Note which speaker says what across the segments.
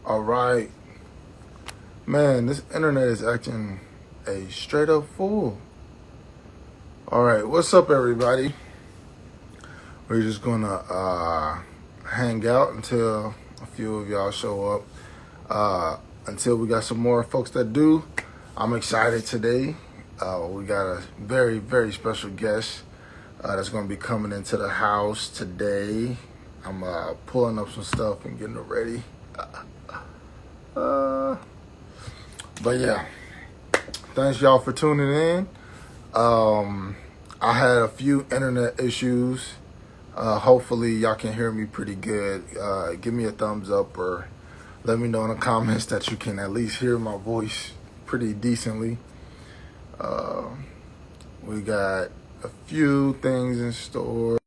Speaker 1: All right, man. This internet is acting a straight up fool. All right, what's up, everybody? We're just gonna hang out until a few of y'all show up. Until we got some more folks that do. I'm excited today. We got a very, very special guest that's gonna be coming into the house today. I'm pulling up some stuff and getting it ready. Uh, but yeah, thanks y'all for tuning in. Um, I had a few internet issues. Hopefully, y'all can hear me pretty good. Give me a thumbs up or let me know in the comments that you can at least hear my voice pretty decently. Uh, we got a few things in store.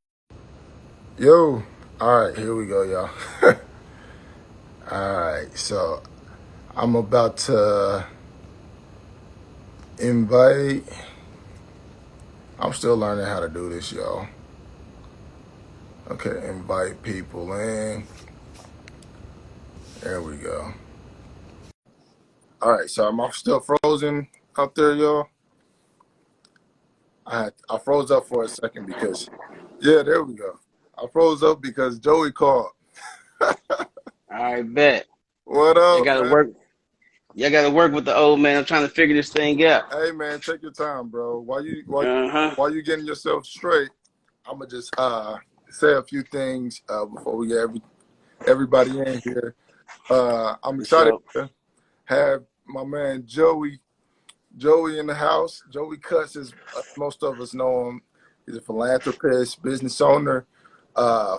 Speaker 1: Yo, all right, here we go, y'all. All right, so I'm about to invite. I'm still learning how to do this, y'all. Okay, invite people in. There we go. All right, so I'm still frozen out there, y'all. I froze up for a second because, yeah, there we go. I froze up because Joey called.
Speaker 2: I bet.
Speaker 1: What
Speaker 2: You
Speaker 1: up,
Speaker 2: gotta
Speaker 1: man?
Speaker 2: work. You gotta work with the old man. I'm trying to figure this thing out.
Speaker 1: Hey, man, take your time, bro. While you while
Speaker 2: Uh-huh.
Speaker 1: while you getting yourself straight, I'm gonna just say a few things before we get everybody in here. I'm
Speaker 2: For
Speaker 1: excited
Speaker 2: sure.
Speaker 1: to have my man Joey in the house. Joey Cuts, as most of us know him. He's a philanthropist, business owner,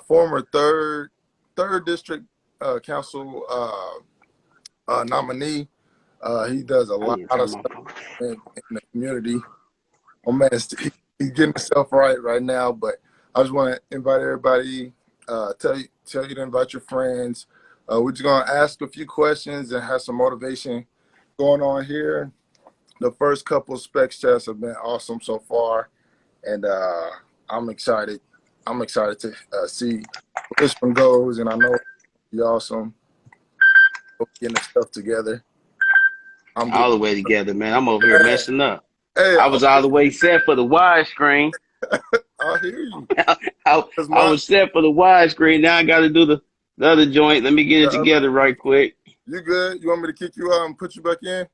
Speaker 1: former third district council nominee. He does a
Speaker 2: I
Speaker 1: lot
Speaker 2: need to turn
Speaker 1: of
Speaker 2: my
Speaker 1: stuff
Speaker 2: phone.
Speaker 1: in the community. Oh man, he's getting himself right now. But I just want to invite everybody. Tell you to invite your friends. We're just gonna ask a few questions and have some motivation going on here. The first couple specs tests have been awesome so far, and I'm excited. I'm excited to see where this one goes, and I know it'll be awesome. Getting the stuff together. I'm
Speaker 2: All
Speaker 1: getting.
Speaker 2: the way together, man. I'm over here
Speaker 1: Hey,
Speaker 2: messing up.
Speaker 1: hey,
Speaker 2: I was all the way set for the widescreen.
Speaker 1: I hear you. Cause
Speaker 2: I
Speaker 1: my
Speaker 2: was set for the widescreen. Now I gotta do the other joint. Let me get
Speaker 1: the
Speaker 2: it together
Speaker 1: other.
Speaker 2: right quick.
Speaker 1: You good? You want me to kick you out and put you back in?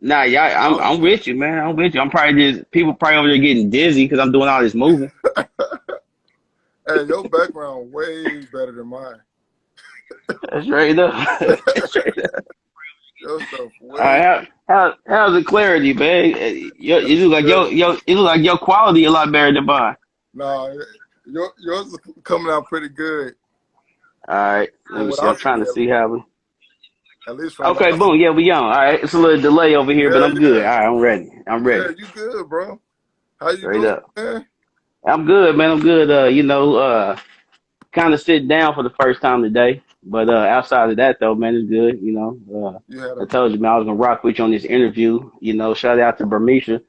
Speaker 2: Nah, yeah,
Speaker 1: I'm
Speaker 2: I'm with you, man. I'm with you. I'm probably just people probably over there getting dizzy because I'm doing all this moving.
Speaker 1: Hey, your background way better than mine.
Speaker 2: That's right up. That's right up.
Speaker 1: Your stuff
Speaker 2: All
Speaker 1: way
Speaker 2: right, how's the clarity, man? You look like
Speaker 1: good.
Speaker 2: you look like your quality a lot better than mine.
Speaker 1: Nah, yours is coming out pretty good
Speaker 2: All right, let
Speaker 1: from
Speaker 2: me
Speaker 1: what
Speaker 2: see.
Speaker 1: I
Speaker 2: I'm
Speaker 1: see,
Speaker 2: trying to see how we.
Speaker 1: at least from what
Speaker 2: Okay,
Speaker 1: I see.
Speaker 2: boom. Yeah, we on. All right, it's a little delay over here, but
Speaker 1: Yeah,
Speaker 2: I'm good.
Speaker 1: yeah,
Speaker 2: All right, I'm ready. I'm
Speaker 1: yeah.
Speaker 2: ready.
Speaker 1: You good, bro? How you
Speaker 2: Straight
Speaker 1: doing,
Speaker 2: up.
Speaker 1: man?
Speaker 2: I'm good, man. I'm good. Kind of sitting down for the first time today, but outside of that, though, man, it's good.
Speaker 1: You had
Speaker 2: I
Speaker 1: a
Speaker 2: told you, man, I was gonna rock with you on this interview. Shout out to Bermisha.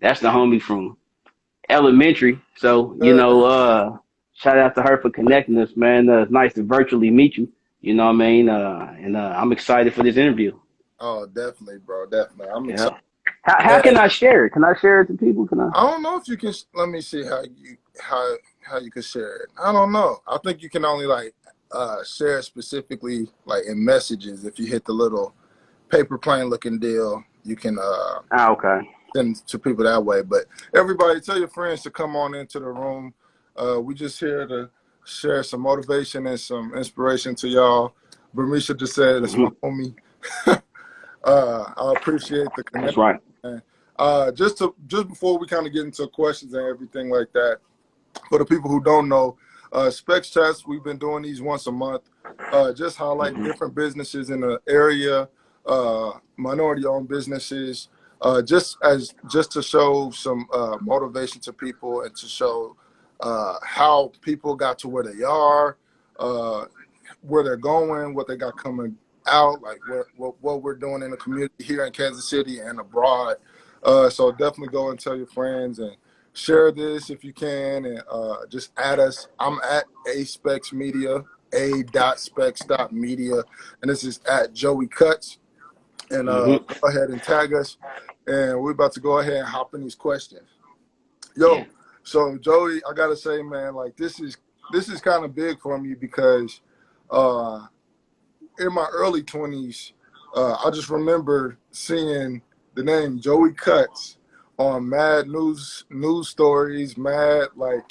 Speaker 2: That's the homie from elementary. So, shout out to her for connecting us, man. It's nice to virtually meet you. You know what I mean? And I'm excited for this interview.
Speaker 1: oh, definitely, bro, definitely. I'm
Speaker 2: Yeah.
Speaker 1: excited.
Speaker 2: How
Speaker 1: And
Speaker 2: can I share it? Can I share it to people? Can I?
Speaker 1: I don't know if you can. Let me see how you can share it. I don't know. I think you can only like share it specifically like in messages. If you hit the little paper plane looking deal, you can
Speaker 2: Ah, okay.
Speaker 1: send to people that way. But everybody, tell your friends to come on into the room. We just here to share some motivation and some inspiration to y'all. Bermisha just said it's my
Speaker 2: Hmm.
Speaker 1: homie. I appreciate the
Speaker 2: That's
Speaker 1: connection.
Speaker 2: right.
Speaker 1: Man. Just before we kind of get into questions and everything like that, for the people who don't know, Specs Chats, we've been doing these once a month. Just highlight
Speaker 2: Hmm.
Speaker 1: different businesses in the area, minority-owned businesses, just to show some motivation to people and to show how people got to where they are, uh, where they're going, what they got coming out, like what we're doing in the community here in Kansas City and abroad. So definitely go and tell your friends and share this if you can, and just add us. I'm at Aspex Media. a.specs.media, and this is at Joey Cuts. And
Speaker 2: Mm-hmm.
Speaker 1: go ahead and tag us, and we're about to go ahead and hop in these questions.
Speaker 2: Yeah.
Speaker 1: Yo, so Joey, I gotta say, man, like this is kind of big for me because uh, in my early 20s, I just remember seeing the name Joey Cuts on mad news stories, mad like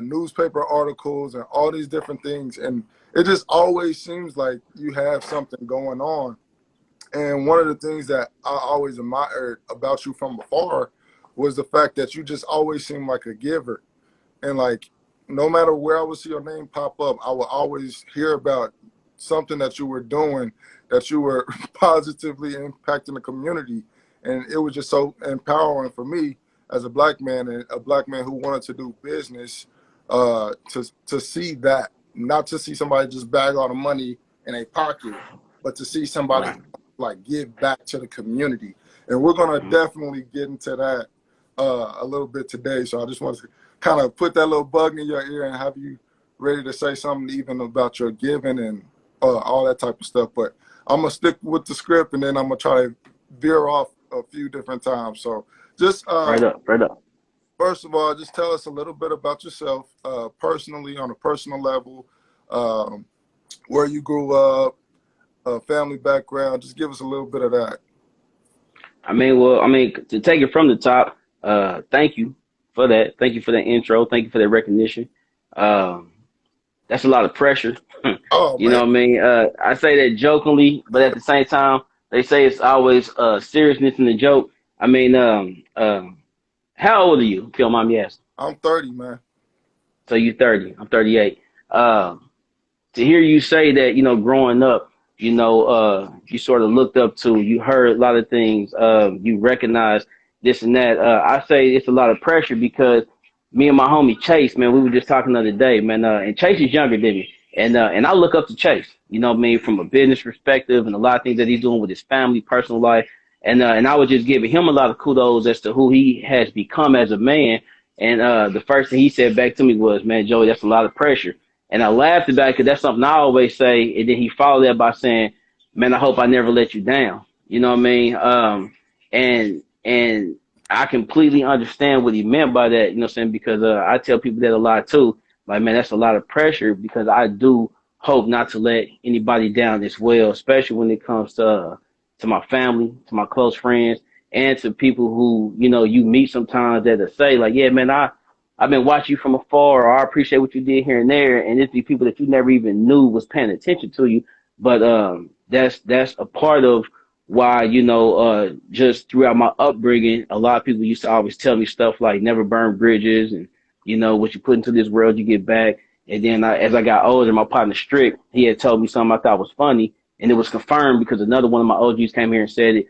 Speaker 1: newspaper articles, and all these different things, and it just always seems like you have something going on. And one of the things that I always admired about you from afar was the fact that you just always seemed like a giver. And like, no matter where I would see your name pop up, I would always hear about something that you were doing, that you were positively impacting the community. And it was just so empowering for me as a black man, and a black man who wanted to do business, to see that, not to see somebody just bag all the money in a pocket, but to see somebody
Speaker 2: Right.
Speaker 1: like give back to the community. And we're gonna
Speaker 2: Mm-hmm.
Speaker 1: definitely get into that a little bit today. So I just want to kind of put that little bug in your ear and have you ready to say something even about your giving and all that type of stuff. But I'm gonna stick with the script, and then I'm gonna try to veer off a few different times. So just
Speaker 2: Right up. Right up.
Speaker 1: first of all, just tell us a little bit about yourself, personally, on a personal level, um, where you grew up, family background. Just give us a little bit of that.
Speaker 2: To take it from the top, thank you for that. Thank you for that intro. Thank you for that recognition. Um, that's a lot of pressure.
Speaker 1: Oh
Speaker 2: You
Speaker 1: man,
Speaker 2: know what I mean? I say that jokingly, but at the same time, they say it's always seriousness in the joke. I mean, how old are you? If you don't mind me asking.
Speaker 1: I'm 30, man.
Speaker 2: So you 30. I'm 38. Um, to hear you say that, growing up, you sort of looked up to, you heard a lot of things, you recognized this and that. I say it's a lot of pressure because me and my homie Chase, man, we were just talking the other day, man, and Chase is younger than me. And I look up to Chase, you know what I mean, from a business perspective and a lot of things that he's doing with his family, personal life. And I was just giving him a lot of kudos as to who he has become as a man. And the first thing he said back to me was, man, Joey, that's a lot of pressure. And I laughed about it because that's something I always say. And then he followed that by saying, man, I hope I never let you down. You know what I mean? And I completely understand what he meant by that, you know what I'm saying? Because I tell people that a lot too. Like, man, that's a lot of pressure because I do hope not to let anybody down as well, especially when it comes to my family, to my close friends, and to people who, you meet sometimes that say, like, yeah, man, I've been watching you from afar, or I appreciate what you did here and there, and it's the people that you never even knew was paying attention to you. But that's a part of why, just throughout my upbringing, a lot of people used to always tell me stuff like never burn bridges, and what you put into this world, you get back. And then as I got older, my partner Strick, he had told me something I thought was funny, and it was confirmed because another one of my OGs came here and said it.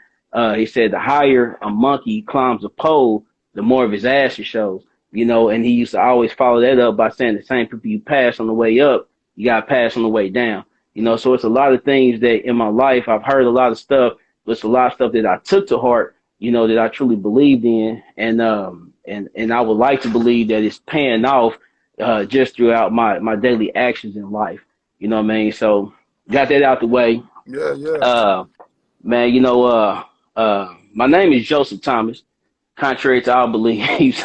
Speaker 2: He said the higher a monkey climbs a pole, the more of his ass it shows. And he used to always follow that up by saying the same people you pass on the way up, you got to pass on the way down. So it's a lot of things that in my life, I've heard a lot of stuff, but it's a lot of stuff that I took to heart, that I truly believed in. And I would like to believe that it's paying off, just throughout my daily actions in life. You know what I mean? So got that out the way.
Speaker 1: Yeah, yeah.
Speaker 2: Uh, man, my name is Joseph Thomas, contrary to our beliefs.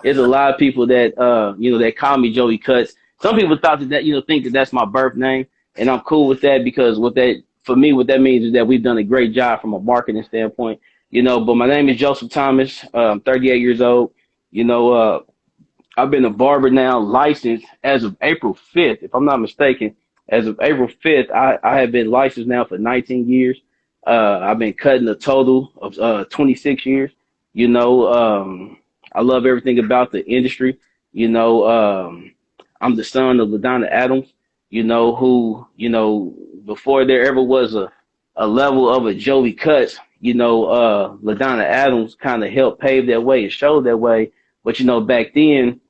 Speaker 2: It's a lot of people that that call me Joey Cuts. Some people thought that think that that's my birth name, and I'm cool with that because what that means is that we've done a great job from a marketing standpoint. But my name is Joseph Thomas. I'm 38 years old. You know, I've been a barber now, licensed as of April 5th, if I'm not mistaken. As of April 5th, I have been licensed now for 19 years. I've been cutting a total of 26 years. You know, I love everything about the industry. You know, I'm the son of LaDonna Adams, who, before there ever was a level of a Joey Cuts, LaDonna Adams kind of helped pave that way and showed that way. But, back then,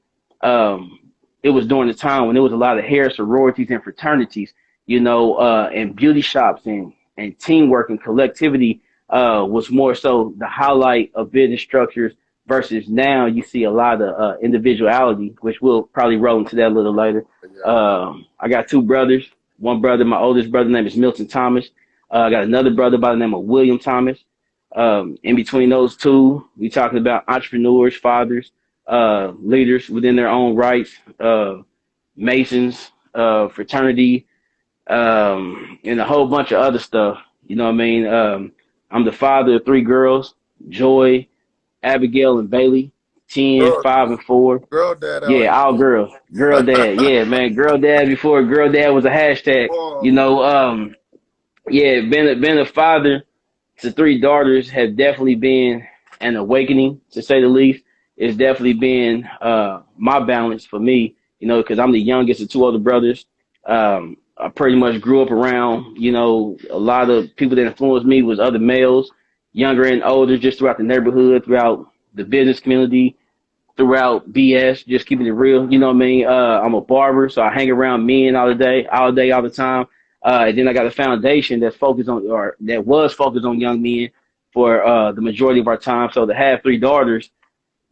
Speaker 2: um, it was during the time when there was a lot of hair sororities and fraternities, and beauty shops and teamwork and collectivity was more so the highlight of business structures versus now you see a lot of individuality, which we'll probably roll into that a little later.
Speaker 1: Yeah.
Speaker 2: I got two brothers. One brother, my oldest brother, name is Milton Thomas. I got another brother by the name of William Thomas. In between those two, we talking about entrepreneurs, fathers, leaders within their own rights, Masons, fraternity, and a whole bunch of other stuff. You know what I mean? I'm the father of three girls, Joy, Abigail, and Bailey, 10,
Speaker 1: Girl,
Speaker 2: 5, and 4.
Speaker 1: girl dad out
Speaker 2: Yeah, all girls. Girl
Speaker 1: here.
Speaker 2: dad. Yeah, man. Girl dad before girl dad was a hashtag.
Speaker 1: Boy,
Speaker 2: You know, yeah, being a father to three daughters have definitely been an awakening, to say the least. It's definitely been my balance for me, you know, because I'm the youngest of two older brothers. I pretty much grew up around, you know, a lot of people that influenced me was other males, younger and older, just throughout the neighborhood, throughout the business community, throughout BS, just keeping it real. You know what I mean? I'm a barber, so I hang around men all day, all the time. And then I got a foundation that's focused on, or that was focused on young men for the majority of our time. So to have three daughters,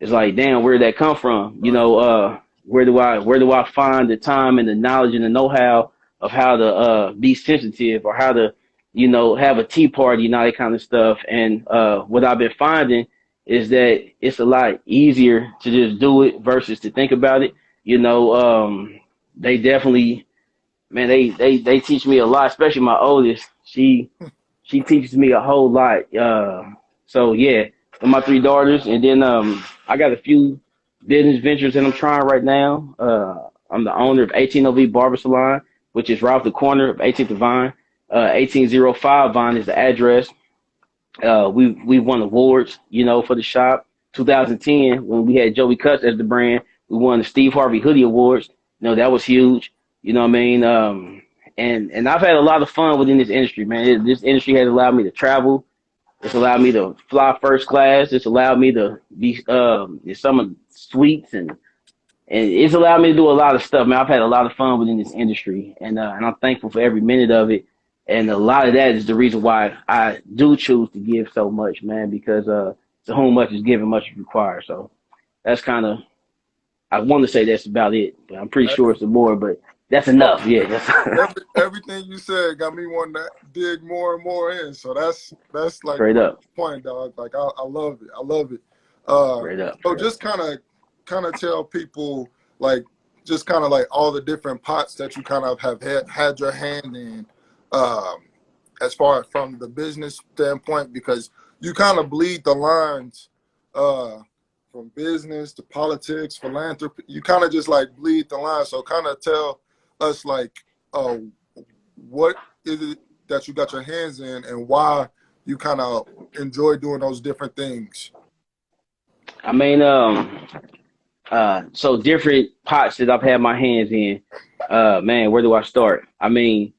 Speaker 2: it's like, damn, where did that come from? You
Speaker 1: right.
Speaker 2: know, where do I find the time and the knowledge and the know-how of how to be sensitive, or how to, you know, have a tea party and all that kind of stuff. And what I've been finding is that it's a lot easier to just do it versus to think about it. You know, they definitely, man, they teach me a lot, especially my oldest. She teaches me a whole lot. So yeah, with my three daughters, and then I got a few business ventures that I'm trying right now. I'm the owner of 18OV Barber Salon, which is right off the corner of 18th and Vine. 1805 Vine is the address. We won awards, you know, for the shop. 2010, when we had Joey Cuts as the brand, we won the Steve Harvey Hoodie Awards. You know, that was huge. You know what I mean? And I've had a lot of fun within this industry, man. This industry has allowed me to travel. It's allowed me to fly first class. It's allowed me to be in some of the suites, and it's allowed me to do a lot of stuff, man. I've had a lot of fun within this industry, and I'm thankful for every minute of it. And a lot of that is the reason why I do choose to give so much, man, because to whom much is given, much is required. So that's kind of, I want to say that's about it, but I'm pretty sure it's more, but that's
Speaker 1: Oh,
Speaker 2: enough. Yeah, that's
Speaker 1: everything you said got me wanting to dig more and more in. So that's like
Speaker 2: straight up,
Speaker 1: point, dog. Like I love it. I love it. Uh,
Speaker 2: straight up,
Speaker 1: so
Speaker 2: straight up.
Speaker 1: just kind of tell people like just kind of like all the different pots that you kind of have had your hand in, um, as far as from the business standpoint, because you kind of bleed the lines uh, from business to politics, philanthropy. You kind of just like bleed the lines. So kind of tell us like uh, what is it that you got your hands in and why you kind of enjoy doing those different things.
Speaker 2: I mean, so different pots that I've had my hands in. Man, where do I start? I mean,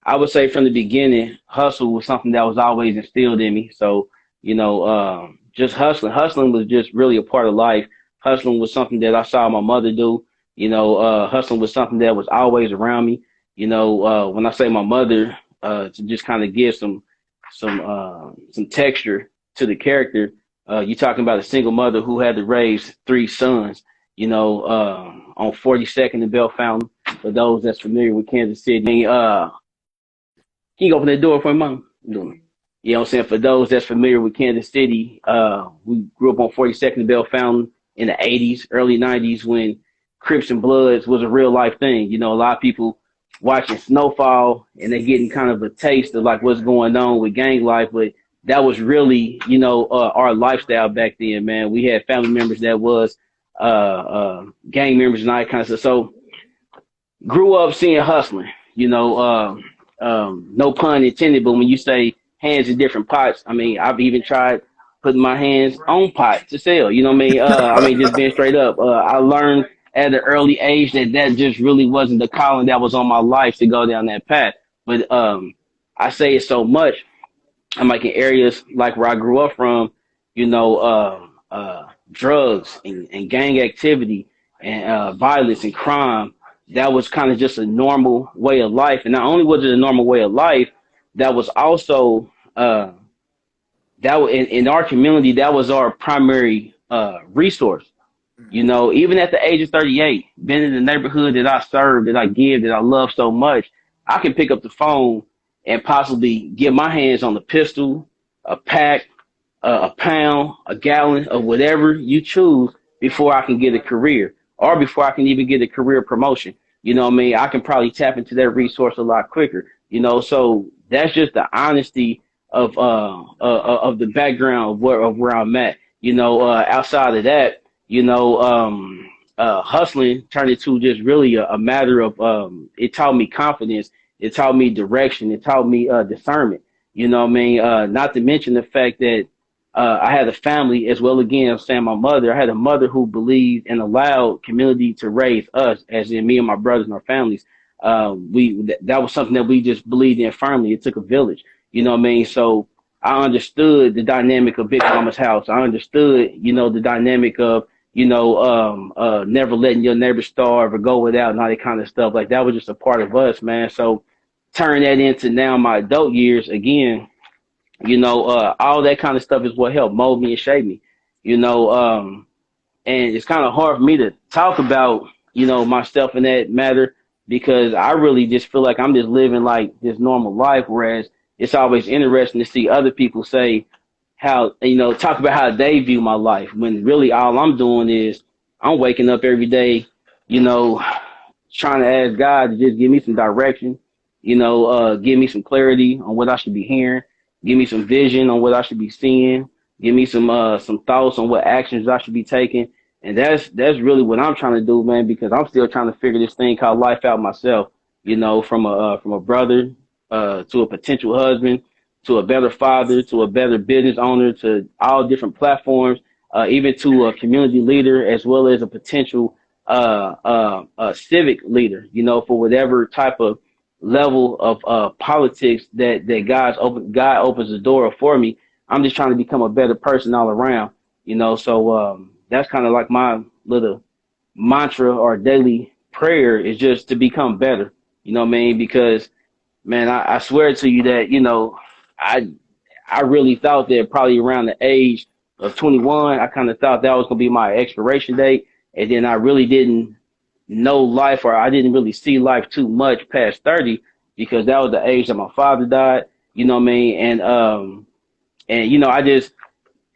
Speaker 2: I would say from the beginning, hustle was something that was always instilled in me. So, you know, just hustling. Hustling was just really a part of life. Hustling was something that I saw my mother do. You know, hustling was something that was always around me. You know, when I say my mother, to just kind of give some texture to the character, you're talking about a single mother who had to raise three sons, you know, on 42nd and Bell Fountain. For those that's familiar with Kansas City, can you open that door for me, mom? You know what I'm saying? For those that's familiar with Kansas City, we grew up on 42nd and Bell Fountain in the 80s, early 90s, when Crips and Bloods was a real life thing. You know, a lot of people watching Snowfall and they're getting kind of a taste of like what's going on with gang life, but that was really, you know, our lifestyle back then, man. We had family members that was gang members and all that kind of stuff. So grew up seeing hustling, you know, no pun intended, but when you say hands in different pots, I mean, I've even tried putting my hands on pots to sell, you know what I mean, just being straight up. I learned at an early age that that just really wasn't the calling that was on my life to go down that path. But I say it so much. I'm like in areas like where I grew up from, you know, drugs and gang activity and violence and crime. That was kind of just a normal way of life. And not only was it a normal way of life, that was also in our community, that was our primary resource. You
Speaker 1: Mhm.
Speaker 2: know, even at the age of 38, been in the neighborhood that I serve, that I give, that I love so much, I can pick up the phone and possibly get my hands on a pistol, a pack, a pound, a gallon of whatever you choose before I can get a career or before I can even get a career promotion. You know what I mean? I can probably tap into that resource a lot quicker. You know, so that's just the honesty of the background of where I'm at. You know, outside of that, you know, hustling turned into just really a matter of it taught me confidence, it taught me direction, it taught me discernment. You know what I mean? Not to mention the fact that I had a family as well. Again, I'm saying my mother. I had a mother who believed and allowed community to raise us, as in me and my brothers and our families. That was something that we just believed in firmly. It took a village, you know what I mean? So I understood the dynamic of Big Mama's house. I understood, you know, the dynamic of, you know, never letting your neighbor starve or go without and all that kind of stuff. Like that was just a part of us, man. So turn that into now my adult years again, you know, all that kind of stuff is what helped mold me and shape me, you know. And it's kind of hard for me to talk about, you know, myself in that matter because I really just feel like I'm just living like this normal life. Whereas it's always interesting to see other people say how, you know, talk about how they view my life when really all I'm doing is I'm waking up every day, you know, trying to ask God to just give me some direction, you know, give me some clarity on what I should be hearing, give me some vision on what I should be seeing, give me some thoughts on what actions I should be taking. And that's really what I'm trying to do, man, because I'm still trying to figure this thing called life out myself, you know, from a brother to a potential husband to a better father to a better business owner to all different platforms, even to a community leader as well as a potential civic leader, you know, for whatever type of level of politics that God opens the door for me. I'm just trying to become a better person all around, you know. So that's kind of like my little mantra or daily prayer is just to become better. You know what I mean? Because man, I swear to you that, you know, I I really thought that probably around the age of 21, I kind of thought that was gonna be my expiration date, and then I really didn't know life, or I didn't really see life too much past 30 because that was the age that my father died. You know what I mean? And you know, I just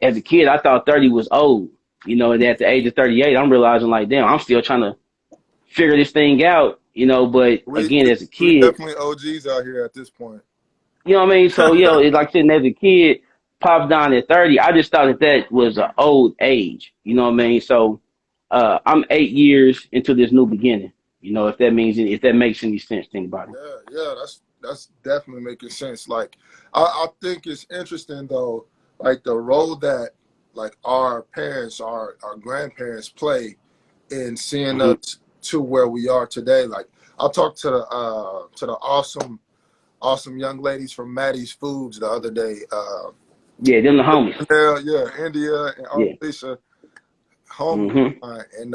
Speaker 2: as a kid I thought 30 was old. You know, and at the age of 38, I'm realizing like, damn, I'm still trying to figure this thing out. You know, but
Speaker 1: We,
Speaker 2: again,
Speaker 1: we
Speaker 2: as a
Speaker 1: we
Speaker 2: kid,
Speaker 1: definitely OGs out here at this point.
Speaker 2: you know what I mean? So, you know, it's like saying as a kid, pops down at 30. I just thought that that was an old age. You know what I mean? So, I'm 8 years into this new beginning. You know, if that makes any sense to anybody.
Speaker 1: Yeah, that's definitely making sense. Like, I think it's interesting though, like the role that like our parents, our grandparents play in seeing
Speaker 2: Hmm.
Speaker 1: us to where we are today. Like, I talked to the awesome young ladies from Maddie's Foods the other day.
Speaker 2: Yeah, them the homies.
Speaker 1: Yeah, India and
Speaker 2: Yeah.
Speaker 1: Alicia, home,
Speaker 2: Hmm.
Speaker 1: and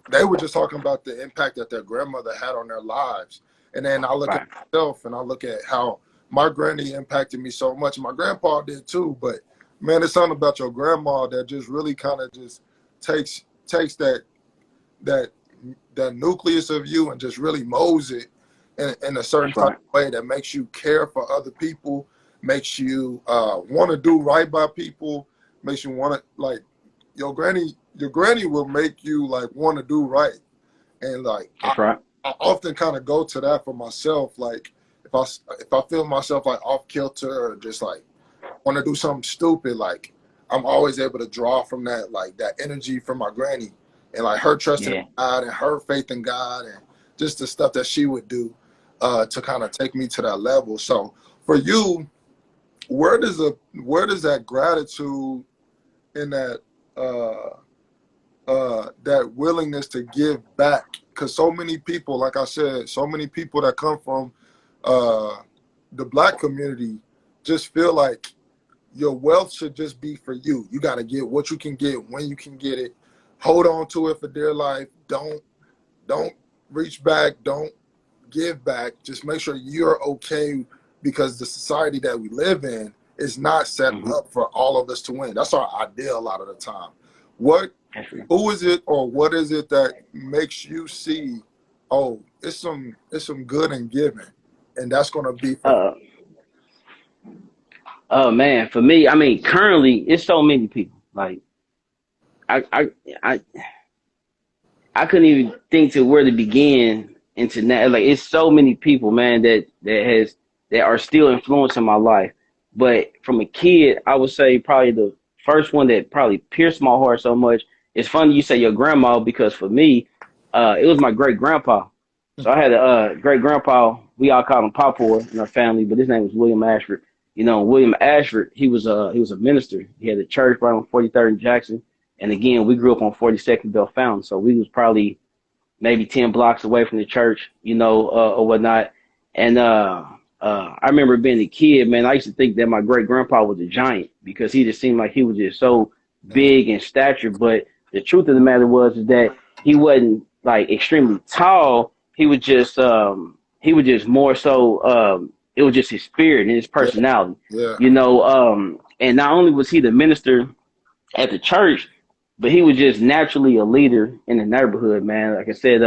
Speaker 1: they were just talking about the impact that their grandmother had on their lives. And then I look at
Speaker 2: Right.
Speaker 1: myself and I look at how my granny impacted me so much. My grandpa did too, but man, it's something about your grandma that just really kind of just takes that that nucleus of you and just really molds it in a certain
Speaker 2: That's
Speaker 1: type
Speaker 2: right.
Speaker 1: of way that makes you care for other people, makes you want to do right by people, makes you want to like your granny will make you like want to do right. And like
Speaker 2: That's right.
Speaker 1: I often kind of go to that for myself. Like if I feel myself like off kilter or just like want to do something stupid, like I'm always able to draw from that, like that energy from my granny and like her trust in
Speaker 2: Yeah.
Speaker 1: God and her faith in God and just the stuff that she would do to kind of take me to that level. So for you, where does that gratitude and uh, that willingness to give back? Because so many people, like I said, so many people that come from uh, the black community just feel like your wealth should just be for you. You got to get what you can get when you can get it. Hold on to it for dear life. Don't reach back. Don't give back. Just make sure you're okay because the society that we live in is not set
Speaker 2: Hmm.
Speaker 1: up for all of us to win. That's our ideal a lot of the time. What,
Speaker 2: That's real.
Speaker 1: who is it, or what is it that makes you see, oh, it's some good in giving, and that's gonna be for
Speaker 2: Uh, oh man, for me, I mean, currently it's so many people. Like I, I, I, I couldn't even think to where to begin into that. Like it's so many people, man, that are still influencing my life. But from a kid, I would say probably the first one that probably pierced my heart so much. It's funny you say your grandma because for me, it was my great grandpa. So I had a great grandpa. We all called him Papa in our family, but his name was William Ashford. You know, William Ashford, he was a minister. He had a church right on 43rd and Jackson. And again, we grew up on 42nd Bell Fountain, so we was probably maybe 10 blocks away from the church, or whatnot. And I remember being a kid, man, I used to think that my great grandpa was a giant because he just seemed like he was just so big in stature. But the truth of the matter was is that he wasn't like extremely tall. He was just more so, it was just his spirit and his
Speaker 1: yeah,
Speaker 2: personality,
Speaker 1: yeah,
Speaker 2: and not only was he the minister at the church, but he was just naturally a leader in the neighborhood, man. Like I said,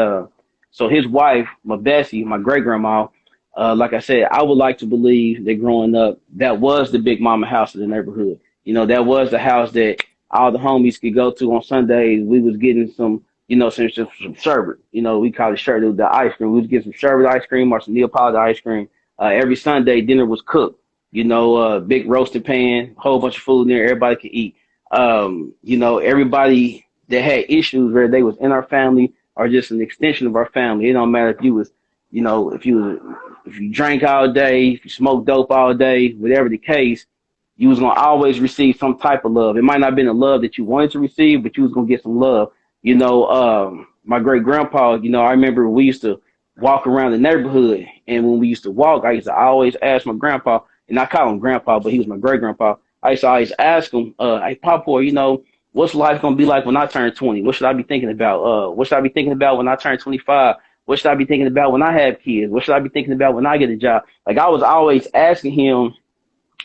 Speaker 2: so his wife, my Bessie, my great grandma, like I said, I would like to believe that growing up, that was the big mama house of the neighborhood. That was the house that all the homies could go to on Sundays. We was getting some sherbet. We call it sherbet, the ice cream. We was getting some sherbet ice cream or some Neapolitan ice cream. Every Sunday, dinner was cooked. Big roasted pan, whole bunch of food in there, everybody could eat. Everybody that had issues, whether they was in our family or just an extension of our family. It don't matter if you was, if you drank all day, if you smoked dope all day, whatever the case, you was gonna always receive some type of love. It might not have been the love that you wanted to receive, but you was gonna get some love. My great grandpa, I remember we used to walk around the neighborhood, and when we used to walk, I used to always ask my grandpa, and I call him grandpa, but he was my great grandpa. I used to always ask him, hey, Papa, what's life gonna be like when I turn 20? What should I be thinking about? What should I be thinking about when I turn 25? What should I be thinking about when I have kids? What should I be thinking about when I get a job? Like I was always asking him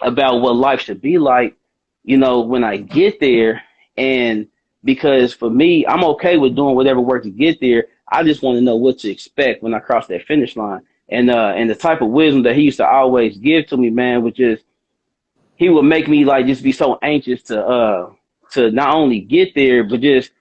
Speaker 2: about what life should be like, when I get there. And because for me, I'm okay with doing whatever work to get there. I just want to know what to expect when I cross that finish line. And the type of wisdom that he used to always give to me, man, was just he would make me like just be so anxious to not only get there, but just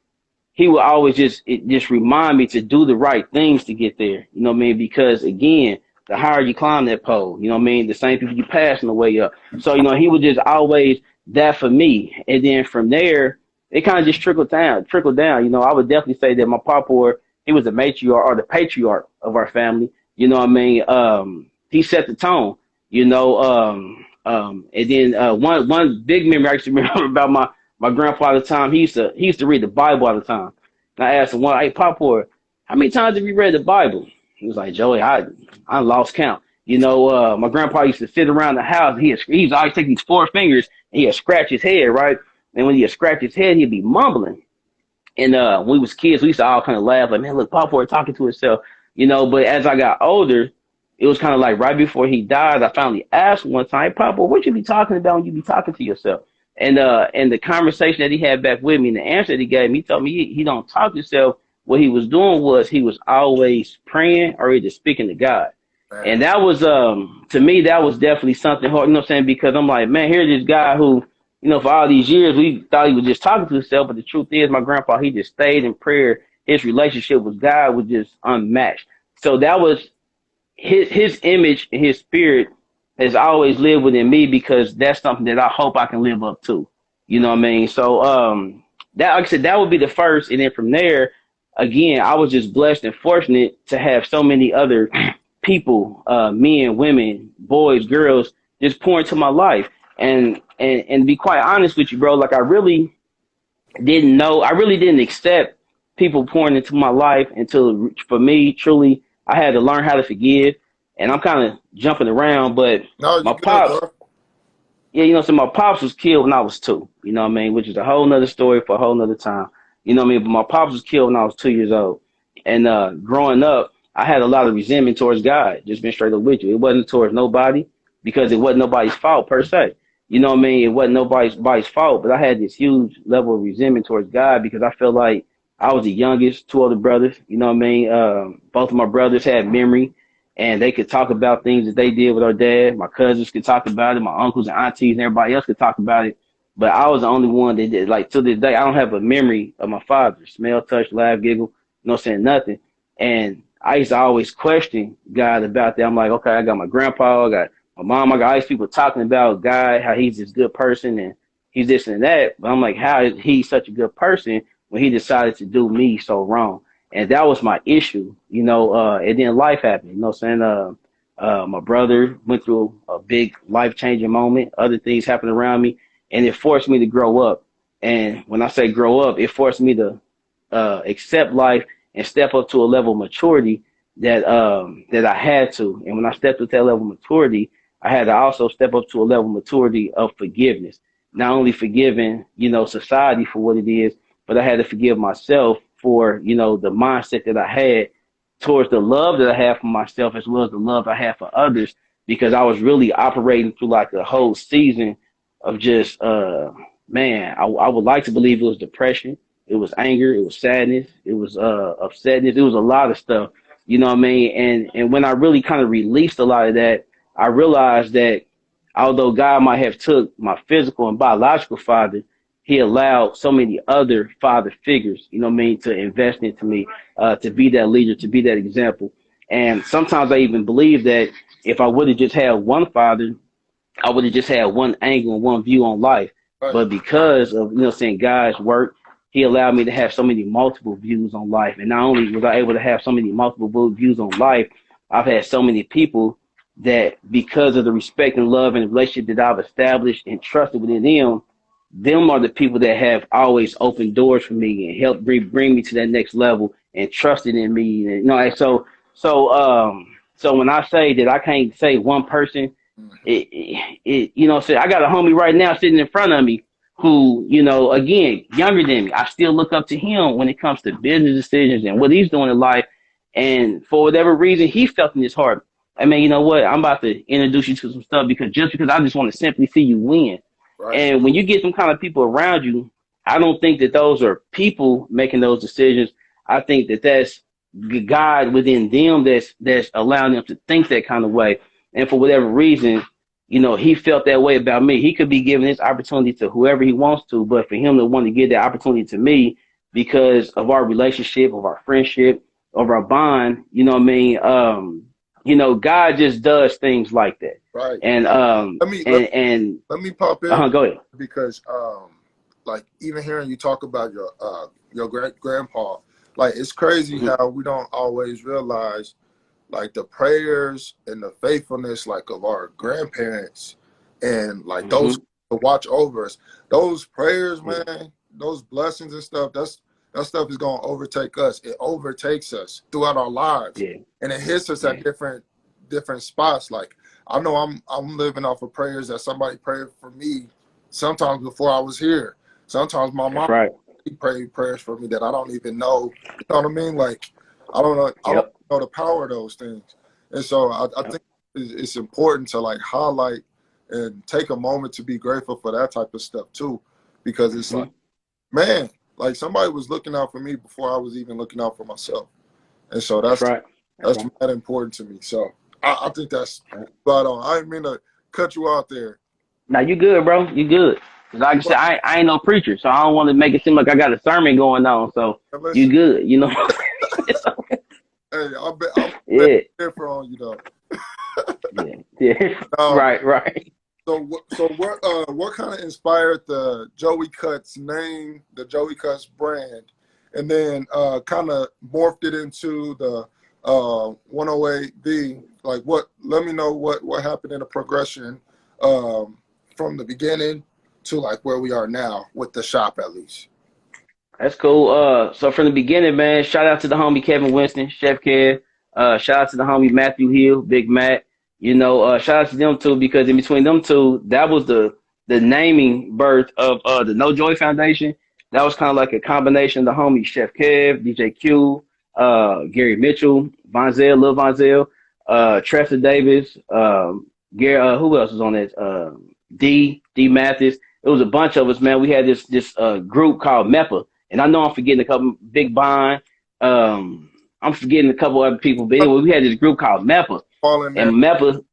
Speaker 2: he would always just remind me to do the right things to get there. You know what I mean? Because again, the higher you climb that pole, you know what I mean? The same people you pass on the way up. So, he would just always that for me. And then from there, it kind of just trickled down. I would definitely say that my papa, he was the matriarch or the patriarch of our family. You know what I mean? He set the tone, and then one big memory I used to remember about my grandpa at the time, he used to read the Bible all the time. And I asked him, well, hey, Papa, how many times have you read the Bible? He was like, Joey, I lost count. My grandpa used to sit around the house. He used to always take these four fingers and he'd scratch his head, right? And when he'd scratch his head, he'd be mumbling. And when we was kids, we used to all kind of laugh, like, man, look, Papa talking to himself, But as I got older, it was kind of like right before he died, I finally asked him one time, hey, Papa, what you be talking about when you be talking to yourself? And the conversation that he had back with me and the answer that he gave me, he told me he don't talk to himself. What he was doing was he was always praying or either speaking to God. And
Speaker 1: man.
Speaker 2: that was to me, that was definitely something hard, what I'm saying? Because I'm like, man, here's this guy who, for all these years we thought he was just talking to himself, but the truth is my grandpa, he just stayed in prayer. His relationship with God was just unmatched. So that was his image and his spirit has always lived within me because that's something that I hope I can live up to. You know what I mean? So that, like I said, that would be the first, and then from there, again, I was just blessed and fortunate to have so many other people, men, women, boys, girls, just pour into my life. And be quite honest with you, bro, like I really didn't accept people pouring into my life until, for me, truly, I had to learn how to forgive. And I'm kind of jumping around, but
Speaker 1: No, you
Speaker 2: my
Speaker 1: good,
Speaker 2: pops,
Speaker 1: bro.
Speaker 2: yeah, so my pops was killed when I was two, you know what I mean, which is a whole nother story for a whole nother time, you know what I mean. But my pops was killed when I was 2 years old, and growing up, I had a lot of resentment towards God. Just being straight up with you, it wasn't towards nobody because it wasn't nobody's fault per se. you know what I mean, it wasn't nobody's fault, but I had this huge level of resentment towards God because I felt like I was the youngest, two older brothers, you know what I mean? Both of my brothers had memory and they could talk about things that they did with our dad. My cousins could talk about it, my uncles and aunties and everybody else could talk about it. But I was the only one that did. Like to this day, I don't have a memory of my father. Smell, touch, laugh, giggle, no saying nothing. And I used to always question God about that. I'm like, okay, I got my grandpa, I got my mom, I got all these people talking about God, how he's this good person and he's this and that. But I'm like, how is he such a good person when he decided to do me so wrong? And that was my issue, you know, and then life happened, you know what I'm saying? My brother went through a big life changing moment. Other things happened around me and it forced me to grow up. And when I say grow up, it forced me to accept life and step up to a level of maturity that I had to. And when I stepped up to that level of maturity, I had to also step up to a level of maturity of forgiveness. Not only forgiving, you know, society for what it is, but I had to forgive myself for, you know, the mindset that I had towards the love that I have for myself as well as the love I have for others, because I was really operating through like a whole season of just man, I would like to believe it was depression, it was anger, it was sadness, it was upsetness, it was a lot of stuff, you know what I mean? And when I really kind of released a lot of that, I realized that although God might have took my physical and biological father, he allowed so many other father figures, you know what I mean, to invest into me, to be that leader, to be that example. And sometimes I even believe that if I would have just had one father, I would have just had one angle and one view on life.
Speaker 1: Right.
Speaker 2: But because of, you know, saying God's work, he allowed me to have so many multiple views on life. And not only was I able to have so many multiple views on life, I've had so many people that because of the respect and love and relationship that I've established and trusted within them are the people that have always opened doors for me and helped bring me to that next level and trusted in me. And, you know, and so when I say that I can't say one person, you know, so I got a homie right now sitting in front of me who, you know, again, younger than me. I still look up to him when it comes to business decisions and what he's doing in life. And for whatever reason, he felt in his heart, I mean, you know what? I'm about to introduce you to some stuff because I just want to simply see you win.
Speaker 1: Right.
Speaker 2: And when you get some kind of people around you, I don't think that those are people making those decisions. I think that that's God within them that's allowing them to think that kind of way. And for whatever reason, you know, he felt that way about me. He could be giving this opportunity to whoever he wants to, but for him to want to give that opportunity to me because of our relationship, of our friendship, of our bond, you know what I mean? You know, God just does things like that.
Speaker 1: Right.
Speaker 2: And
Speaker 1: Let me let,
Speaker 2: and
Speaker 1: let me pop in
Speaker 2: go ahead.
Speaker 1: because like even hearing you talk about your great grandpa, like it's crazy
Speaker 2: Hmm.
Speaker 1: how we don't always realize like the prayers and the faithfulness like of our grandparents and like those
Speaker 2: Hmm.
Speaker 1: to watch over us. Those prayers, man, those blessings and stuff, that stuff is gonna overtake us. It overtakes us throughout our lives.
Speaker 2: Yeah,
Speaker 1: And it hits us
Speaker 2: yeah,
Speaker 1: at different spots. Like I know I'm living off of prayers that somebody prayed for me sometimes before I was here. Sometimes my
Speaker 2: that's
Speaker 1: mom
Speaker 2: right.
Speaker 1: prayed prayers for me that I don't even know. You know what I mean? Like I don't
Speaker 2: Yep.
Speaker 1: know the power of those things. And so I
Speaker 2: Yep.
Speaker 1: think it's important to like highlight and take a moment to be grateful for that type of stuff too. Because it's like,
Speaker 2: Hmm.
Speaker 1: man, like somebody was looking out for me before I was even looking out for myself. And so
Speaker 2: That's right. That's
Speaker 1: that's
Speaker 2: right.
Speaker 1: mad important to me. So I think that's spot on. I didn't mean to cut you out there.
Speaker 2: Now you good, bro. You good. 'Cause like I said,
Speaker 1: But
Speaker 2: I ain't no preacher, so I don't want to make it seem like I got a sermon going on. So you
Speaker 1: listen,
Speaker 2: good, you know.
Speaker 1: hey, I'm
Speaker 2: Yeah,
Speaker 1: different on you though.
Speaker 2: yeah, yeah.
Speaker 1: Um,
Speaker 2: Right, right.
Speaker 1: what kind of inspired the Joey Cuts name, the Joey Cuts brand, and then kind of morphed it into the 108B? Like what? Let me know what happened in the progression um, from the beginning to like where we are now with the shop at least.
Speaker 2: That's cool. So from the beginning, man, shout out to the homie Kevin Winston, Chef Kev. Shout out to the homie Matthew Hill, Big Mac. You know, shout out to them two because in between them two, that was the naming birth of the No Joy Foundation. That was kind of like a combination of the homies Chef Kev, DJ Q, Gary Mitchell, Vonzel, Lil Vonzel, Tressa Davis, Gary. Who else was on that? D Mathis. It was a bunch of us, man. We had this group called MEPA, and I know I'm forgetting a couple, Big Bond. I'm forgetting a couple other people, but anyway, we had this group called MEPA,
Speaker 1: All in
Speaker 2: and
Speaker 1: there.
Speaker 2: MEPA,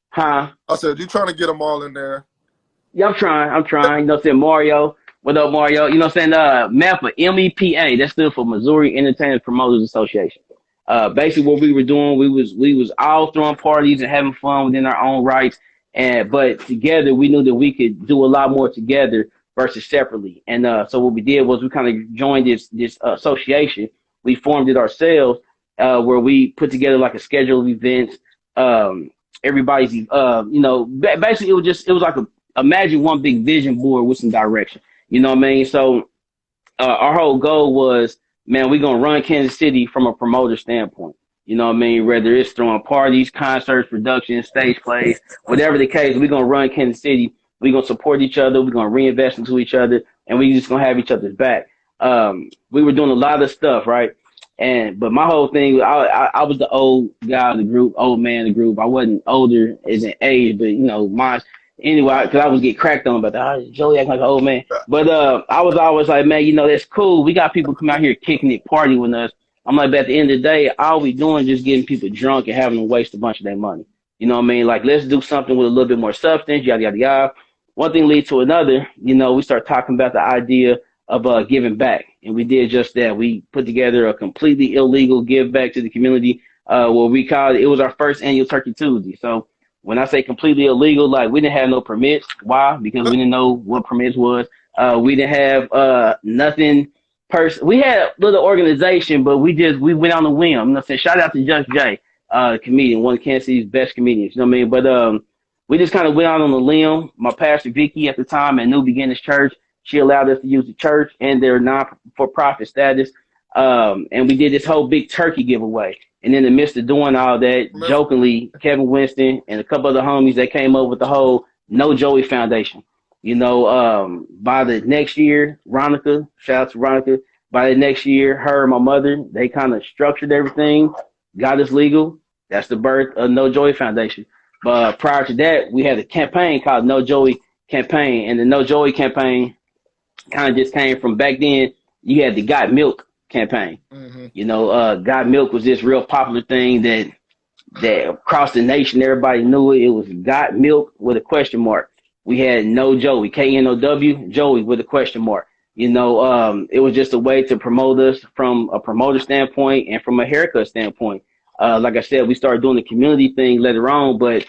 Speaker 2: huh?
Speaker 1: I said, you trying to get them all in there.
Speaker 2: Yeah, I'm trying. I'm trying. You know what I'm saying? Mario. What up, Mario? You know what I'm saying? MEPA, MEPA. That stood for Missouri Entertainment Promoters Association. Basically what we were doing, we was all throwing parties and having fun within our own rights. But together we knew that we could do a lot more together versus separately. And so what we did was we kind of joined this association. We formed it ourselves, where we put together like a schedule of events. Everybody's basically it was like imagine one big vision board with some direction. You know what I mean? So our whole goal was, man, we're gonna run Kansas City from a promoter standpoint. You know what I mean? Whether it's throwing parties, concerts, productions, stage plays, whatever the case, we're gonna run Kansas City. We're gonna support each other. We're gonna reinvest into each other, and we just gonna have each other's back. We were doing a lot of stuff, right? But my whole thing, I was the old guy of the group, old man of the group. I wasn't older as an age, but my anyway, because I was get cracked on about that. Oh, Joey acting like an old man. But I was always like, man, that's cool. We got people come out here kicking it, partying with us. I'm like, but at the end of the day, all we doing is just getting people drunk and having them waste a bunch of their money. You know what I mean? Like, let's do something with a little bit more substance, yada, yada, yada. One thing leads to another. We start talking about the idea of giving back. And we did just that. We put together a completely illegal give back to the community, what we called it was our first annual Turkey Tuesday. So when I say completely illegal, like we didn't have no permits. Why? Because we didn't know what permits was. We didn't have nothing. We had a little organization, but we went on a whim. You know what I'm saying? Shout out to Just Jay, comedian, one of Kansas City's best comedians. You know what I mean? But we just kind of went out on a limb. My pastor Vicky at the time at New Beginnings Church, she allowed us to use the church and their non-for-profit status. And we did this whole big turkey giveaway. And in the midst of doing all that, jokingly, Kevin Winston and a couple other homies, they came up with the whole No Joey Foundation. By the next year, Ronica, shout out to Ronica, by the next year, her and my mother, they kind of structured everything, got us legal. That's the birth of No Joey Foundation. But prior to that, we had a campaign called No Joey Campaign. And the No Joey Campaign kind of just came from back then. You had the Got Milk campaign. Mm-hmm. Got Milk was this real popular thing that across the nation, everybody knew it. It was Got Milk with a question mark. We had No Joey, K-N-O-W, Joey with a question mark. It was just a way to promote us from a promoter standpoint and from a haircut standpoint. Like I said, we started doing the community thing later on, but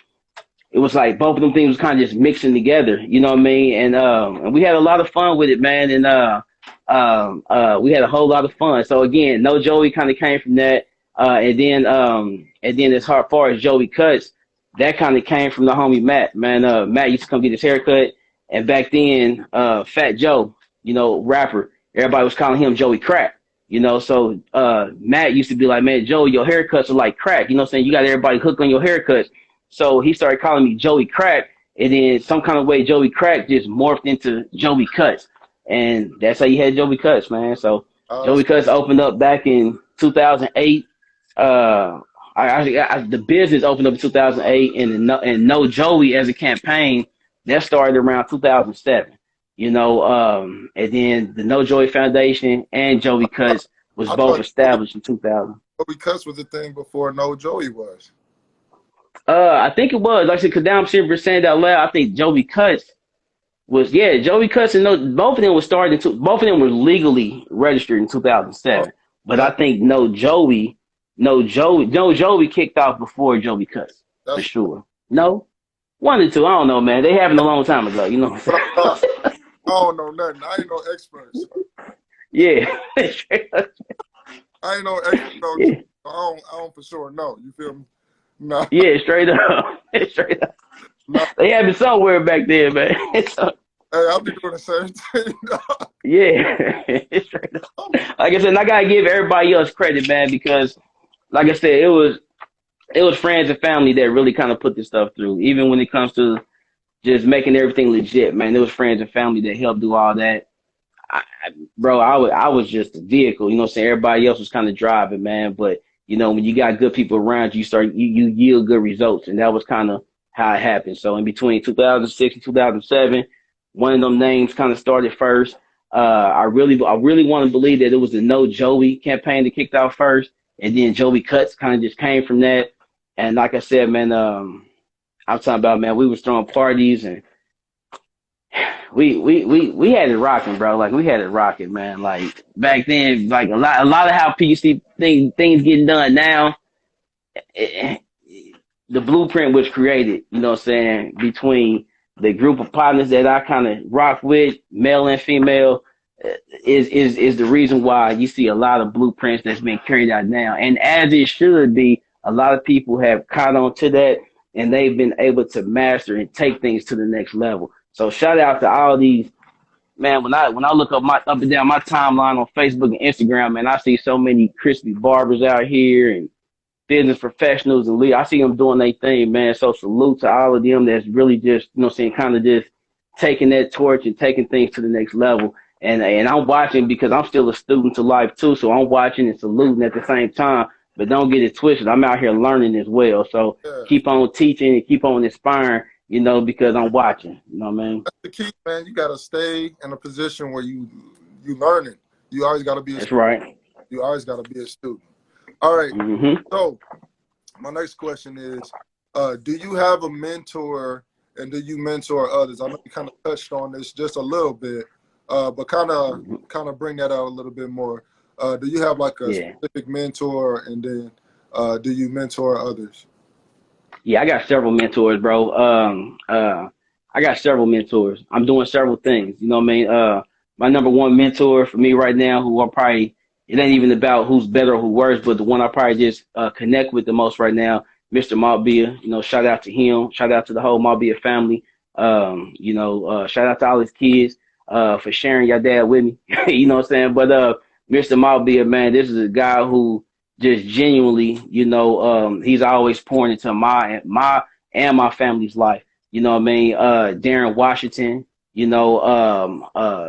Speaker 2: it was like both of them things was kind of just mixing together. You know what I mean? And we had a lot of fun with it, man. And we had a whole lot of fun. So again, No Joey kind of came from that. And then as far as Joey Cuts, that kind of came from the homie Matt, man. Matt used to come get his haircut. And back then, Fat Joe, rapper, everybody was calling him Joey Crack. So Matt used to be like, man, Joe, your haircuts are like crack. You know what I'm saying? You got everybody hooked on your haircuts. So he started calling me Joey Crack. And then some kind of way, Joey Crack just morphed into Joey Cuts. And that's how you had Joey Cuts, man. So Joey Cuts opened up back in 2008. The business opened up in 2008, and No Joey as a campaign, that started around 2007. And then the No Joey Foundation and Joey Cuts was both established in 2000.
Speaker 1: Joey Cuts was the thing before No Joey was.
Speaker 2: I think it was. Like I said, because now I'm sitting saying that out loud, I think Joey Cuts was, Joey Cuts and both of them were both of them were legally registered in 2007. But I think No Joey kicked off before Joey Cuts, for sure. No? One or two, I don't know, man. They happened a long time ago, you know what I'm saying?
Speaker 1: I don't know nothing. I ain't no expert. So.
Speaker 2: Yeah.
Speaker 1: I ain't no expert. No, yeah. I don't for sure know. You feel me? No.
Speaker 2: Yeah, straight up. Straight up. No. They happened somewhere back there, man.
Speaker 1: Hey, I'll be doing the same thing.
Speaker 2: Yeah. Straight up. Like I said, I gotta give everybody else credit, man, because like I said, it was friends and family that really kind of put this stuff through. Even when it comes to just making everything legit, man, it was friends and family that helped do all that. I was just a vehicle, you know what I'm saying? Everybody else was kind of driving, man. But, when you got good people around you, you yield good results. And that was kind of how it happened. So in between 2006 and 2007, one of them names kind of started first. I really want to believe that it was the No Joey campaign that kicked out first, and then Joey Cuts kind of just came from that. And like I said, man, I'm talking about, man, we was throwing parties and we had it rocking, bro. Like we had it rocking, man. Like back then, like a lot of how people see things getting done now, it, the blueprint was created, you know what I'm saying, between the group of partners that I kind of rock with, male and female, is the reason why you see a lot of blueprints that's been carried out now. And as it should be, a lot of people have caught on to that and they've been able to master and take things to the next level. So shout out to all these, man. When I look up and down my timeline on Facebook and Instagram, man, I see so many crispy barbers out here and business professionals and leaders. I see them doing their thing, man. So salute to all of them that's really just, you know what I'm saying, kind of just taking that torch and taking things to the next level. And I'm watching because I'm still a student to life too. So I'm watching and saluting at the same time. But don't get it twisted. I'm out here learning as well. So
Speaker 1: Yeah,
Speaker 2: keep on teaching and keep on inspiring, you know, because I'm watching. You know what I mean?
Speaker 1: that's the key, man. You gotta stay in a position where you learning. You always gotta be a
Speaker 2: That's right.
Speaker 1: you always gotta be a student. All right.
Speaker 2: Hmm.
Speaker 1: So my next question is, do you have a mentor and do you mentor others? I know you kind of touched on this just a little bit, but kind of bring that out a little bit more. Do you have like a
Speaker 2: Yeah.
Speaker 1: specific mentor and then do you mentor others?
Speaker 2: Yeah, I got several mentors, bro. I got several mentors. I'm doing several things. You know what I mean? My number one mentor for me right now, who I probably, it ain't even about who's better or who worse, but the one I probably just connect with the most right now, Mr. Malbia. You know, shout out to him. Shout out to the whole Malbia family. Shout out to all his kids for sharing your dad with me. You know what I'm saying? But Mr. Malbia, man, this is a guy who just genuinely, he's always pouring into my and my family's life. You know what I mean? Darren Washington,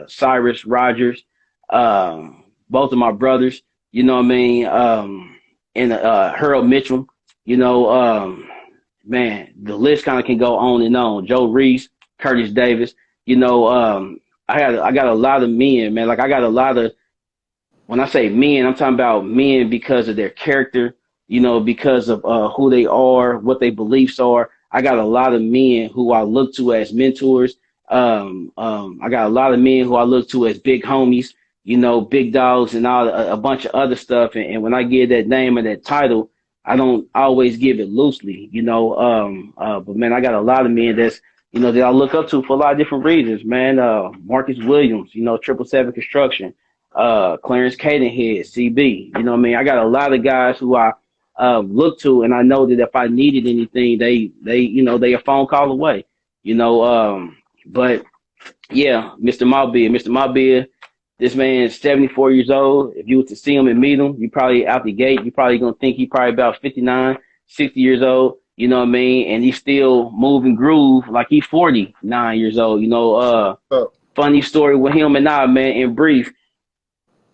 Speaker 2: Cyrus Rogers, both of my brothers, you know what I mean? And Harold Mitchell, you know, man, the list kind of can go on and on. Joe Reese, Curtis Davis, you know, I got a lot of men, man. Like I got a lot of, when I say men, I'm talking about men because of their character, because of who they are, what their beliefs are. I got a lot of men who I look to as mentors. I got a lot of men who I look to as big homies, big dogs and all a bunch of other stuff. And when I give that name and that title, I don't always give it loosely, but man, I got a lot of men that I look up to for a lot of different reasons, man. Marcus Williams, 777 Construction, Clarence Cadenhead, CB. You know what I mean? I got a lot of guys who I look to, and I know that if I needed anything, they a phone call away. But yeah, Mr. Mobile, this man is 74 years old. If you were to see him and meet him, you probably out the gate, you probably gonna think he probably about 59, 60 years old. You know what I mean? And he's still moving groove like he's 49 years old.
Speaker 1: Oh,
Speaker 2: Funny story with him and I, man, in brief.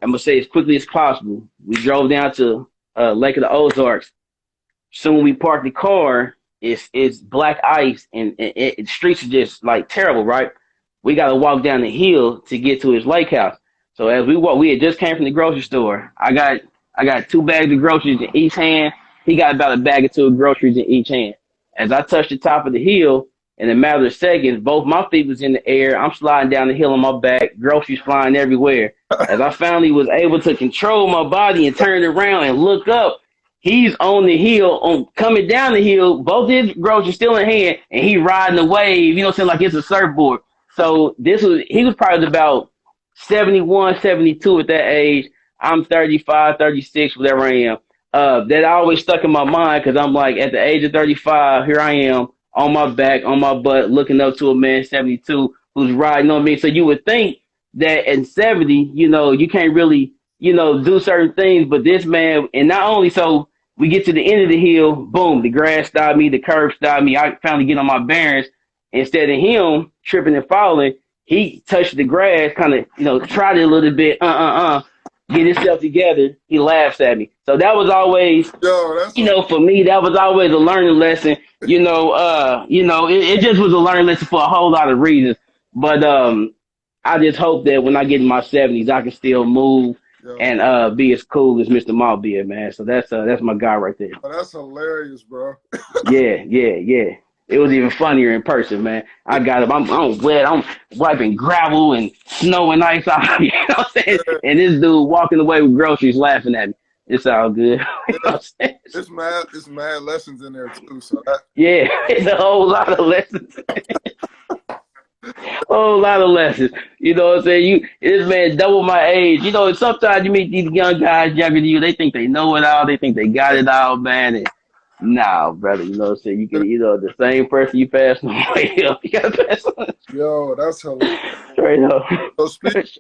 Speaker 2: I'm gonna say as quickly as possible. We drove down to Lake of the Ozarks. Soon we parked the car. It's black ice and the streets are just like terrible, right? We got to walk down the hill to get to his lake house. So as we walk, we had just came from the grocery store. I got two bags of groceries in each hand. He got about a bag or two of groceries in each hand. As I touched the top of the hill, in a matter of seconds, both my feet was in the air. I'm sliding down the hill on my back, groceries flying everywhere. As I finally was able to control my body and turn around and look up, he's on the hill, coming down the hill, both his groceries still in hand, and he riding the wave, you know what I'm saying, like it's a surfboard. So he was probably about 71, 72 at that age. I'm 35, 36, whatever I am. That always stuck in my mind because I'm like, at the age of 35, here I am on my back, on my butt, looking up to a man 72 who's riding on me. So you would think that at 70, you can't really, do certain things. But this man, and not only so, we get to the end of the hill, boom, the grass stopped me, the curb stopped me. I finally get on my bearings. Instead of him tripping and falling, he touched the grass, kind of, tried it a little bit, get himself together, he laughs at me. So that was always,
Speaker 1: Yo, that's a
Speaker 2: for me, that was always a learning lesson. It just was a learning lesson for a whole lot of reasons. But I just hope that when I get in my 70s, I can still move
Speaker 1: yo,
Speaker 2: and be as cool as Mr. Malbeer, man. So that's my guy right there.
Speaker 1: that's hilarious, bro.
Speaker 2: Yeah, yeah, yeah. It was even funnier in person, man. I got him. I'm wet. I'm wiping gravel and snow and ice off. You know what I'm saying?
Speaker 1: Yeah,
Speaker 2: And this dude walking away with groceries, laughing at me. It's all good. You know
Speaker 1: yeah.
Speaker 2: what I'm saying?
Speaker 1: It's mad lessons in there too. So that
Speaker 2: Yeah, it's a whole lot of lessons. Whole lot of lessons. You know what I'm saying? This man double my age. Sometimes you meet these young guys younger than you. They think they know it all. They think they got it all, man. And nah, brother. You know what I'm saying? You can, the same person you pass on the way up, you gotta pass on
Speaker 1: yo, that's hilarious.
Speaker 2: straight up.
Speaker 1: So speak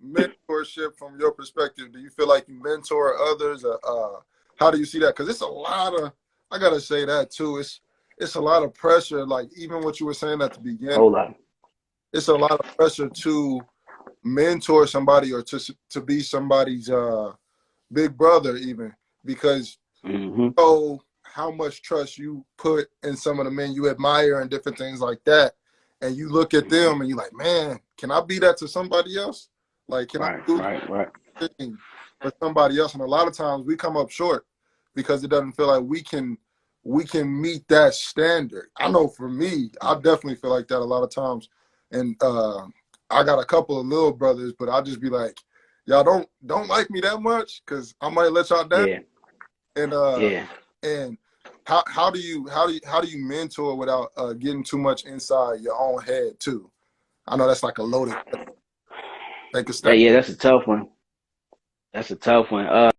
Speaker 1: mentorship from your perspective. Do you feel like you mentor others? How do you see that? Because it's a lot of, I gotta say that too. It's a lot of pressure. Like even what you were saying at the beginning,
Speaker 2: Whole lot.
Speaker 1: it's a lot of pressure to mentor somebody or to be somebody's big brother even, because
Speaker 2: Mm-hmm.
Speaker 1: you know how much trust you put in some of the men you admire and different things like that. And you look at them and you're like, man, can I be that to somebody else? Like, can I
Speaker 2: Right,
Speaker 1: do
Speaker 2: right, right.
Speaker 1: this thing for somebody else? And a lot of times we come up short because it doesn't feel like we can meet that standard. I know for me, I definitely feel like that a lot of times. And I got a couple of little brothers, but I'll just be like, y'all don't like me that much because I might let y'all down.
Speaker 2: Yeah,
Speaker 1: And
Speaker 2: yeah.
Speaker 1: and how do you mentor without getting too much inside your own head too? I know that's like a loaded. Take a
Speaker 2: Yeah,
Speaker 1: step.
Speaker 2: yeah, that's a tough one. That's a tough one.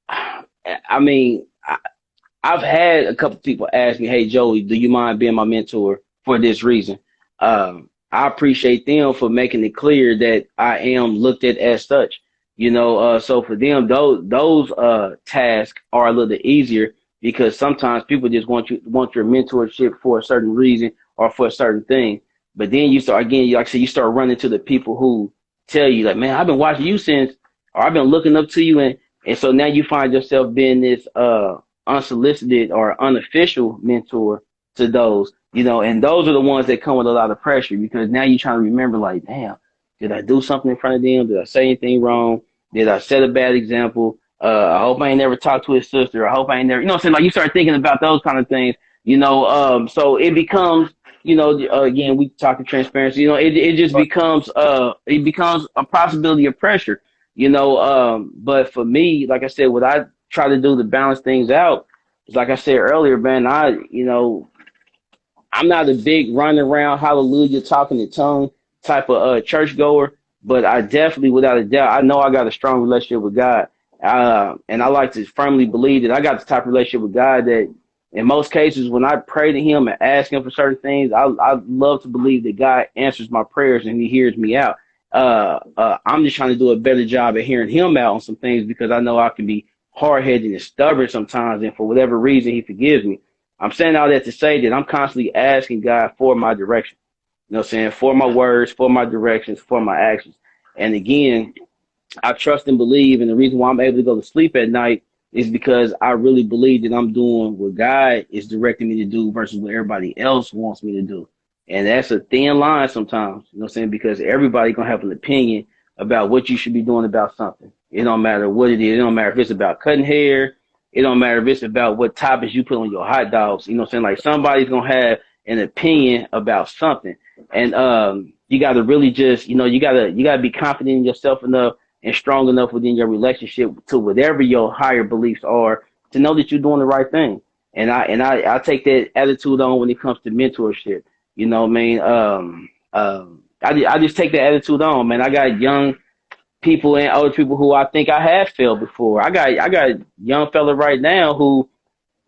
Speaker 2: I mean, I've had a couple people ask me, "Hey, Joey, do you mind being my mentor for this reason?" I appreciate them for making it clear that I am looked at as such. So for them, those tasks are a little easier because sometimes people just want your mentorship for a certain reason or for a certain thing. But then you start again, like I said, you start running to the people who tell you, like, "Man, I've been watching you since, or I've been looking up to you," and so now you find yourself being this unsolicited or unofficial mentor to those, and those are the ones that come with a lot of pressure because now you're trying to remember, like, damn, did I do something in front of them? Did I say anything wrong? Did I set a bad example? I hope I ain't never talked to his sister. I hope I ain't never, what I'm saying? Like you start thinking about those kind of things, so it becomes, again, we talking transparency, it just becomes a possibility of pressure, but for me, like I said, what I try to do to balance things out is, like I said earlier, man, I'm not a big run around hallelujah talking in tongue type of churchgoer, but I definitely, without a doubt, I know I got a strong relationship with God, and I like to firmly believe that I got the type of relationship with God that, in most cases, when I pray to Him and ask Him for certain things, I love to believe that God answers my prayers and He hears me out. I'm just trying to do a better job at hearing Him out on some things because I know I can be hard headed and stubborn sometimes, and for whatever reason, He forgives me. I'm saying all that to say that I'm constantly asking God for my direction. You know what I'm saying? For my words, for my directions, for my actions. And again, I trust and believe, and the reason why I'm able to go to sleep at night is because I really believe that I'm doing what God is directing me to do versus what everybody else wants me to do. And that's a thin line sometimes, you know what I'm saying? Because everybody gonna have an opinion about what you should be doing about something. It don't matter what it is. It don't matter if it's about cutting hair. It don't matter if it's about what toppings you put on your hot dogs. You know what I'm saying? Like somebody's gonna have an opinion about something. And you gotta really just, you gotta be confident in yourself enough and strong enough within your relationship to whatever your higher beliefs are to know that you're doing the right thing. And I take that attitude on when it comes to mentorship. You know what I mean? I just take that attitude on, man. I got young people and older people who I think I have failed before. I got a young fella right now who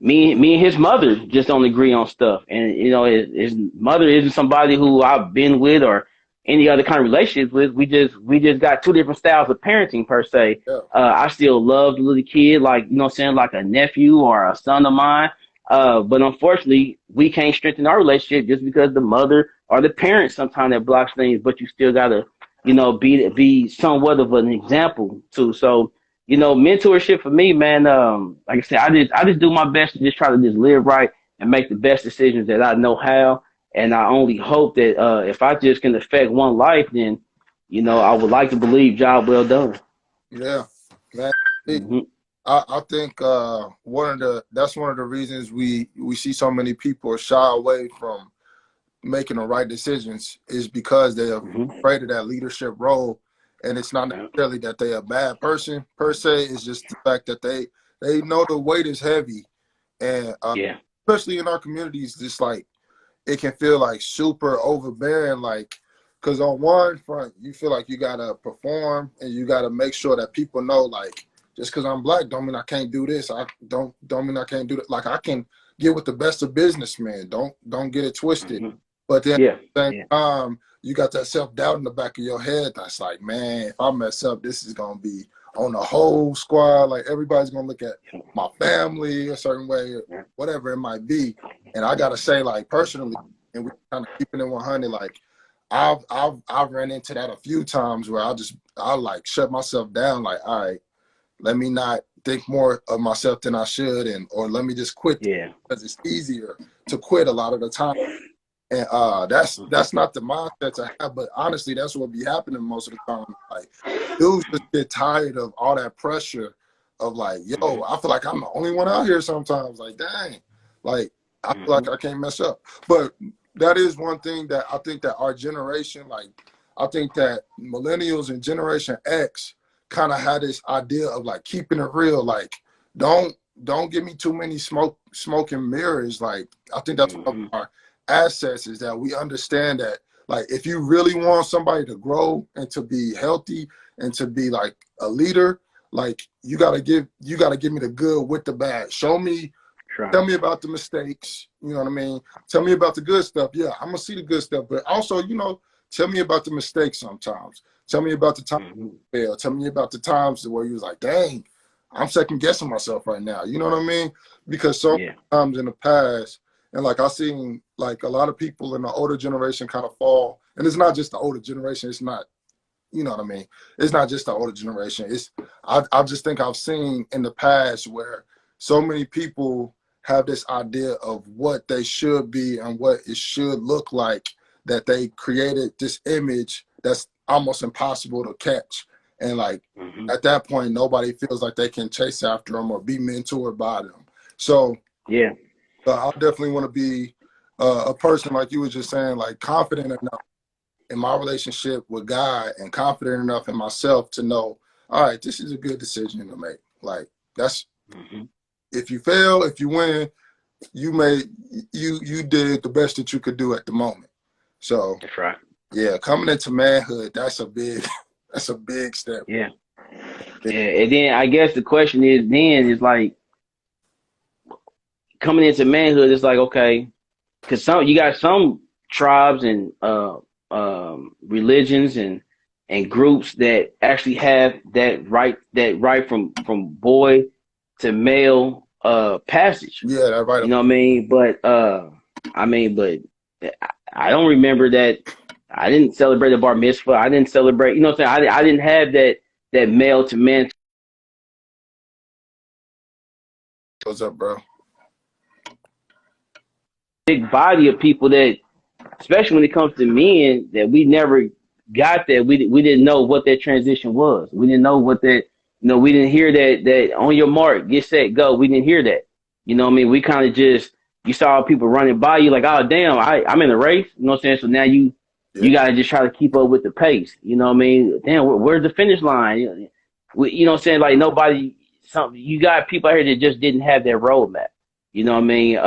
Speaker 2: me and his mother just don't agree on stuff. And his mother isn't somebody who I've been with or any other kind of relationships with. We just got two different styles of parenting per se.
Speaker 1: Yeah.
Speaker 2: I still love the little kid, like, you know what I'm saying, like a nephew or a son of mine. But unfortunately, we can't strengthen our relationship just because the mother or the parent sometimes that blocks things. But you still gotta be somewhat of an example too. So, mentorship for me, man, like I said, I just do my best to just try to just live right and make the best decisions that I know how. And I only hope that if I just can affect one life, then, I would like to believe job well done.
Speaker 1: Yeah, man.
Speaker 2: Hmm.
Speaker 1: I think that's one of the reasons we see so many people shy away from making the right decisions is because they're
Speaker 2: Hmm.
Speaker 1: afraid of that leadership role, and it's not necessarily that they're a bad person per se. It's just the fact that they know the weight is heavy, and
Speaker 2: Yeah.
Speaker 1: especially in our communities, just like it can feel like super overbearing, like because on one front you feel like you gotta perform and you gotta make sure that people know, like, just because I'm black don't mean I can't do this. I don't mean I can't do that. Like, I can get with the best of businessmen. Don't get it twisted.
Speaker 2: Hmm.
Speaker 1: But then at
Speaker 2: Yeah.
Speaker 1: the same
Speaker 2: Yeah.
Speaker 1: time, you got that self-doubt in the back of your head that's like, man, if I mess up, this is gonna be on the whole squad. Like, everybody's gonna look at my family a certain way,
Speaker 2: Yeah.
Speaker 1: whatever it might be. And I gotta say, like, personally, and we kind of keeping it 100. Like, I've ran into that a few times where I like shut myself down. Like, all right, let me not think more of myself than I should, and or let me just quit
Speaker 2: Yeah.
Speaker 1: because it's easier to quit a lot of the time. And
Speaker 2: Hmm.
Speaker 1: that's not the mindset to have. But honestly, that's what be happening most of the time. Like, dudes just get tired of all that pressure of like, yo, I feel like I'm the only one out here sometimes. Like, dang, like I feel
Speaker 2: Hmm.
Speaker 1: like I can't mess up. But that is one thing that I think that our generation, like, I think that millennials and Generation X kind of had this idea of like keeping it real. Like, don't don't give me too many smoking mirrors. Like, I think that's one of
Speaker 2: Hmm.
Speaker 1: our assets, is that we understand that, like, if you really want somebody to grow and to be healthy and to be like a leader, like, you gotta give me the good with the bad. Tell
Speaker 2: Try.
Speaker 1: me about the mistakes. You know what I mean? Tell me about the good stuff. Yeah, I'm gonna see the good stuff, but also, tell me about the mistakes sometimes. Tell me about the time
Speaker 2: Hmm.
Speaker 1: you failed. Tell me about the times where you was like, dang, I'm second guessing myself right now. You know what I mean? Because so
Speaker 2: Yeah.
Speaker 1: many times in the past, and like I seen like a lot of people in the older generation kind of fall, and it's not just the older generation. It's not, you know what I mean? It's not just the older generation. I just think I've seen in the past where so many people have this idea of what they should be and what it should look like, that they created this image that's almost impossible to catch. And like,
Speaker 2: Hmm.
Speaker 1: at that point, nobody feels like they can chase after them or be mentored by them. So
Speaker 2: Yeah.
Speaker 1: I definitely want to be a person, like you were just saying, like, confident enough in my relationship with God and confident enough in myself to know, all right, this is a good decision to make. Like, that's,
Speaker 2: Hmm.
Speaker 1: if you fail, if you win, you made you did the best that you could do at the moment. So
Speaker 2: That's right.
Speaker 1: yeah, coming into manhood, that's a big that's a big step.
Speaker 2: Yeah. Yeah. And then I guess the question is like coming into manhood. It's like, okay, because you got some tribes and religions and groups that actually have that right from boy to male passage.
Speaker 1: Yeah, that right.
Speaker 2: You know what I mean? But I don't remember that. I didn't celebrate a bar mitzvah. I didn't celebrate. You know what I'm saying? I didn't have that male to man
Speaker 1: What's up, bro?
Speaker 2: big body of people that, especially when it comes to men, that we never got that. We didn't know what that transition was. We didn't know what that. We didn't hear that on your mark, get set, go. We didn't hear that. You know what I mean? We kind of just you saw people running by you like, oh damn, I'm in a race. You know what I'm saying? So now
Speaker 1: Yeah,
Speaker 2: you gotta just try to keep up with the pace. You know what I mean? Damn, where's the finish line? You know what I'm saying? Like nobody. You got people out here that just didn't have their roadmap. You know what I mean?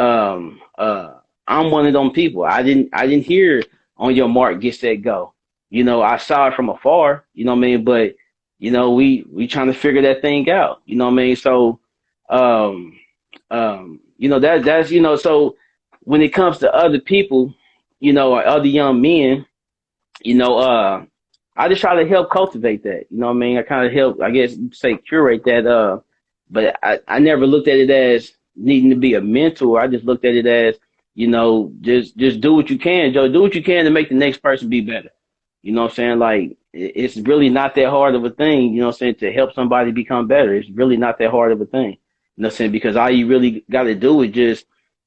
Speaker 2: I'm one of them people. I didn't hear on your mark, get set, go. I saw it from afar, you know what I mean? But, we trying to figure that thing out, you know what I mean? So, um, so when it comes to other people, or other young men, you know, uh, I just try to help cultivate that, you know what I mean? I kind of help, I guess, you say curate that, but I never looked at it as needing to be a mentor. I just looked at it as, just do what you can, Joe. Do what you can to make the next person be better. You know what I'm saying? Like, it's really not that hard of a thing, you know what I'm saying, to help somebody become better. It's really not that hard of a thing. You know what I'm saying? Because all you really got to do is just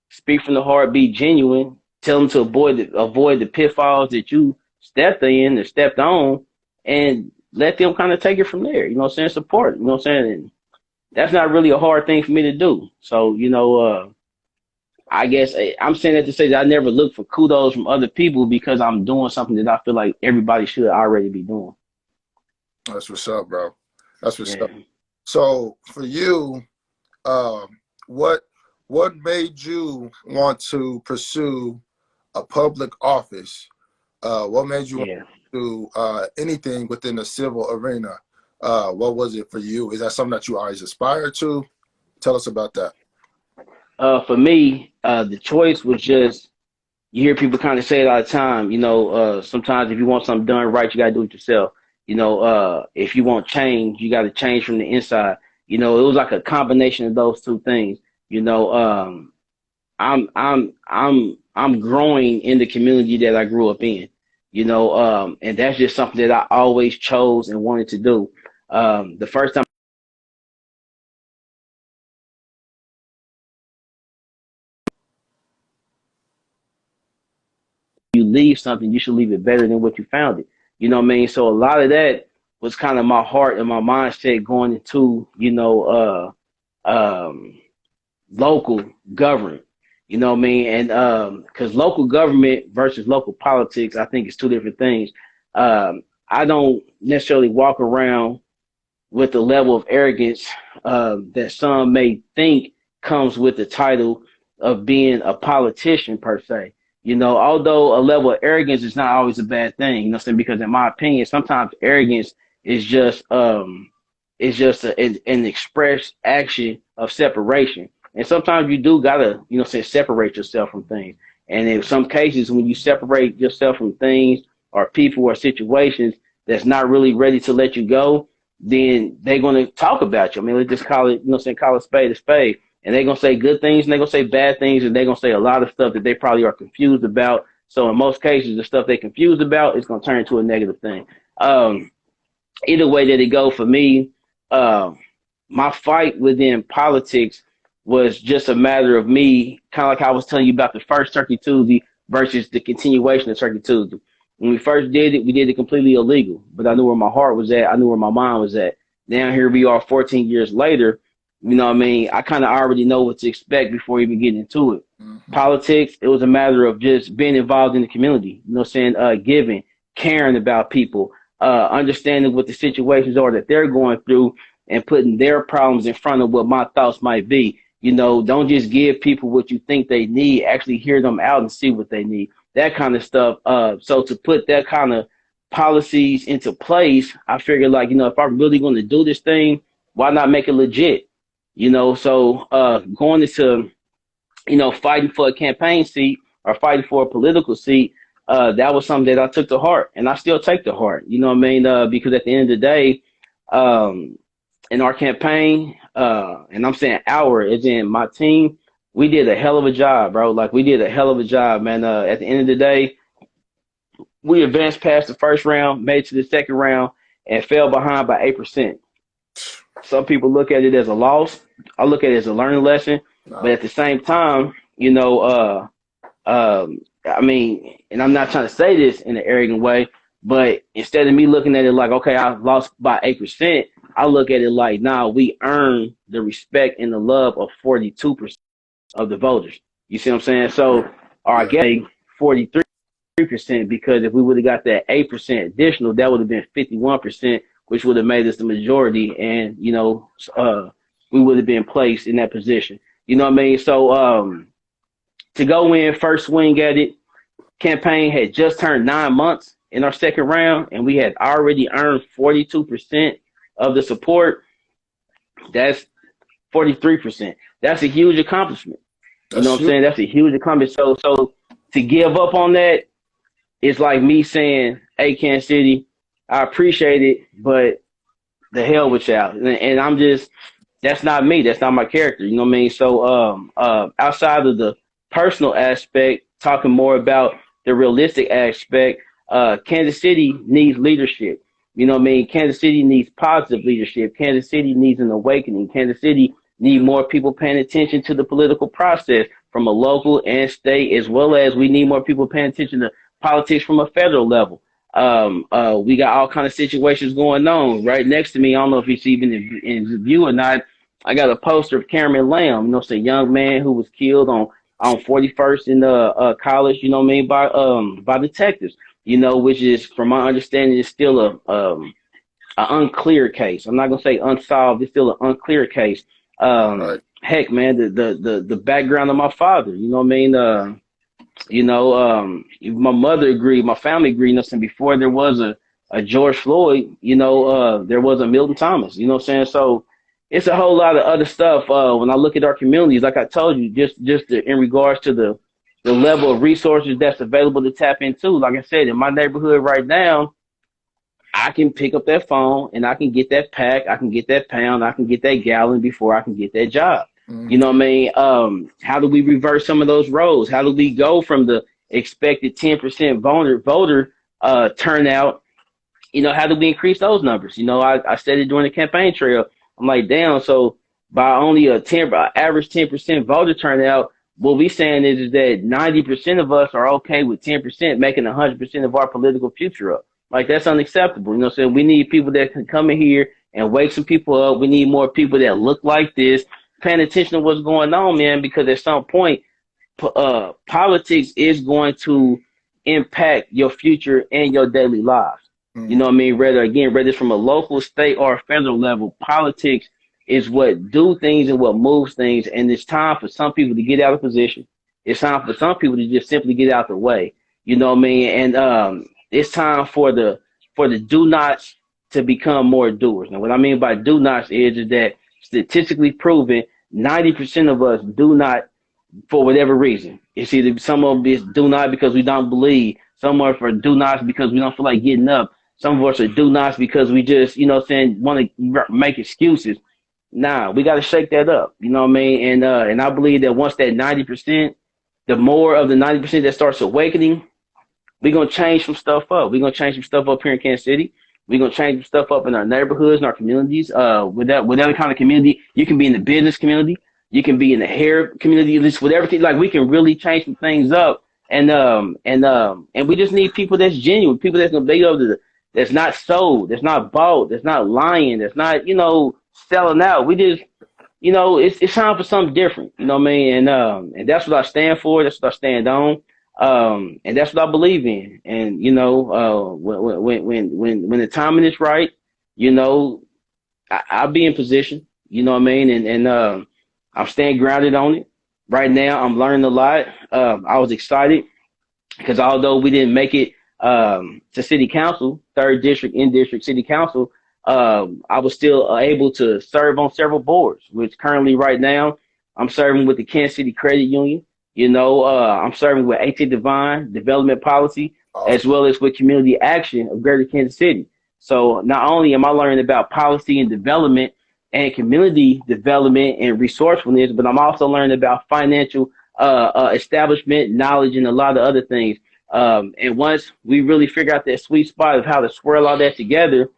Speaker 2: speak from the heart, be genuine, tell them to avoid the pitfalls that you stepped in or stepped on, and let them kind of take it from there. You know what I'm saying? Support. You know what I'm saying? And that's not really a hard thing for me to do. So, I guess I'm saying that to say that I never look for kudos from other people because I'm doing something that I feel like everybody should already be doing.
Speaker 1: That's what's up, bro. That's what's
Speaker 2: Yeah.
Speaker 1: up. So for you, uh, what what made you want to pursue a public office? What made you want
Speaker 2: Yeah.
Speaker 1: to do anything within the civil arena? What was it for you? Is that something that you always aspired to? Tell us about that.
Speaker 2: For me, the choice was just you hear people kind of say it all the time. Sometimes if you want something done right, you gotta do it yourself. If you want change, you gotta change from the inside. It was like a combination of those two things. You know, I'm growing in the community that I grew up in. And that's just something that I always chose and wanted to do. The first time you leave something, you should leave it better than what you found it. You know what I mean? So a lot of that was kind of my heart and my mindset going into, local government. You know what I mean? And because local government versus local politics, I think it's two different things. I don't necessarily walk around with the level of arrogance that some may think comes with the title of being a politician per se. Although a level of arrogance is not always a bad thing, you know what I'm saying? Because in my opinion, sometimes arrogance is just an express action of separation. And sometimes you do gotta, say separate yourself from things. And in some cases, when you separate yourself from things or people or situations that's not really ready to let you go, then they're gonna talk about you. I mean, let's just call it, call a spade a spade. And they're gonna say good things and they're gonna say bad things and they're gonna say a lot of stuff that they probably are confused about. So in most cases, the stuff they're confused about is gonna turn into a negative thing. Um, Either way that it go for me, uh, my fight within politics was just a matter of me, kind of like I was telling you about the first Turkey Tuesday versus the continuation of Turkey Tuesday. When we first did it, we did it completely illegal, but I knew where my heart was at. I knew where my mind was at. Now here we are 14 years later. You know what I mean? I kind of already know what to expect before even getting into it.
Speaker 1: Mm-hmm.
Speaker 2: Politics, it was a matter of just being involved in the community, you know what I'm saying? Giving, caring about people, understanding what the situations are that they're going through and putting their problems in front of what my thoughts might be. Don't just give people what you think they need, actually hear them out and see what they need, that kind of stuff. So to put that kind of policies into place, I figured like, if I'm really going to do this thing, why not make it legit? So going into, fighting for a campaign seat or fighting for a political seat, that was something that I took to heart and I still take to heart. You know what I mean? Because at the end of the day, um, in our campaign, and I'm saying our, as in my team, we did a hell of a job, bro. Like we did a hell of a job, man. At the end of the day, we advanced past the first round, made it to the second round, and fell behind by 8%. Some people look at it as a loss. I look at it as a learning lesson. But
Speaker 1: No,
Speaker 2: at the same time, I mean, and I'm not trying to say this in an arrogant way, but instead of me looking at it like, okay, I lost by 8%, I look at it like, nah, we earned the respect and the love of 42% of the voters. You see what I'm saying? So, or I
Speaker 1: yeah,
Speaker 2: guess 43%, because if we would have got that 8% additional, that would have been 51%, which would have made us the majority, and we would have been placed in that position. You know what I mean? So, to go in first swing at it, campaign had just turned 9 months in our second round, and we had already earned 42% of the support. That's 43%. That's a huge accomplishment. You know
Speaker 1: that's
Speaker 2: what I'm
Speaker 1: you.
Speaker 2: saying? That's a huge accomplishment. So to give up on that, it's like me saying, "Hey, Kansas City, I appreciate it, but the hell with y'all." And I'm just, that's not me. That's not my character. You know what I mean? So, outside of the personal aspect, talking more about the realistic aspect, Kansas City needs leadership. You know what I mean? Kansas City needs positive leadership. Kansas City needs an awakening. Kansas City need more people paying attention to the political process from a local and state, as well as we need more people paying attention to politics from a federal level. We got all kind of situations going on right next to me. I don't know if it's even in view or not. I got a poster of Cameron Lamb. You know, it's a young man who was killed on 41st in the college. You know what I mean, by detectives. You know, which is, from my understanding, is still a unclear case. I'm not gonna say unsolved. It's still an unclear case.
Speaker 1: Right.
Speaker 2: Heck, man, the background of my father. You know what I mean? My mother agreed, my family agreed. You know, saying before there was a George Floyd, there was a Milton Thomas. You know what I'm saying? So it's a whole lot of other stuff. When I look at our communities, like I told you, in regards to the level of resources that's available to tap into. Like I said, in my neighborhood right now, I can pick up that phone and I can get that pack, I can get that pound, I can get that gallon before I can get that job.
Speaker 1: Mm-hmm.
Speaker 2: You know what I mean? How do we reverse some of those roles? How do we go from the expected 10% voter turnout? You know, how do we increase those numbers? You know, I said it during the campaign trail. I'm like, damn, so by only average 10% voter turnout, what we saying is that 90% of us are okay with 10% making 100% of our political future up. Like, that's unacceptable. You know what I'm saying? We need people that can come in here and wake some people up. We need more people that look like this, paying attention to what's going on, man, because at some point, politics is going to impact your future and your daily lives. You know what I mean? Whether it's from a local, state, or a federal level, politics is what do things and what moves things. And it's time for some people to get out of position. It's time for some people to just simply get out the way. You know what I mean? And it's time for the do nots to become more doers. Now, what I mean by do nots is that statistically proven, 90% of us do not, for whatever reason. It's either some of us do not because we don't believe. Some of us are do nots because we don't feel like getting up. Some of us are do nots because we just, want to make excuses. Nah, we got to shake that up. You know what I mean? And I believe that once that 90%, the more of the 90% that starts awakening, we're going to change some stuff up. We're going to change some stuff up here in Kansas City. We're going to change some stuff up in our neighborhoods and our communities. Whatever kind of community, you can be in the business community. You can be in the hair community, at least with everything. Like, we can really change some things up. And we just need people that's genuine, people that's going to be able to, that's not sold, that's not bought, that's not lying, that's not, selling out. We just, it's time for something different. You know what I mean? And that's what I stand for. That's what I stand on. And that's what I believe in. And, when the timing is right, I'll be in position, you know what I mean? And I'm staying grounded on it. Right now, I'm learning a lot. I was excited because although we didn't make it to city council, third district, in district city council, I was still able to serve on several boards, which currently right now I'm serving with the Kansas City Credit Union. I'm serving with AT Divine Development Policy, as well as with Community Action of Greater Kansas City. So not only am I learning about policy and development and community development and resourcefulness, but I'm also learning about financial establishment, knowledge, and a lot of other things. And once we really figure out that sweet spot of how to swirl all that together,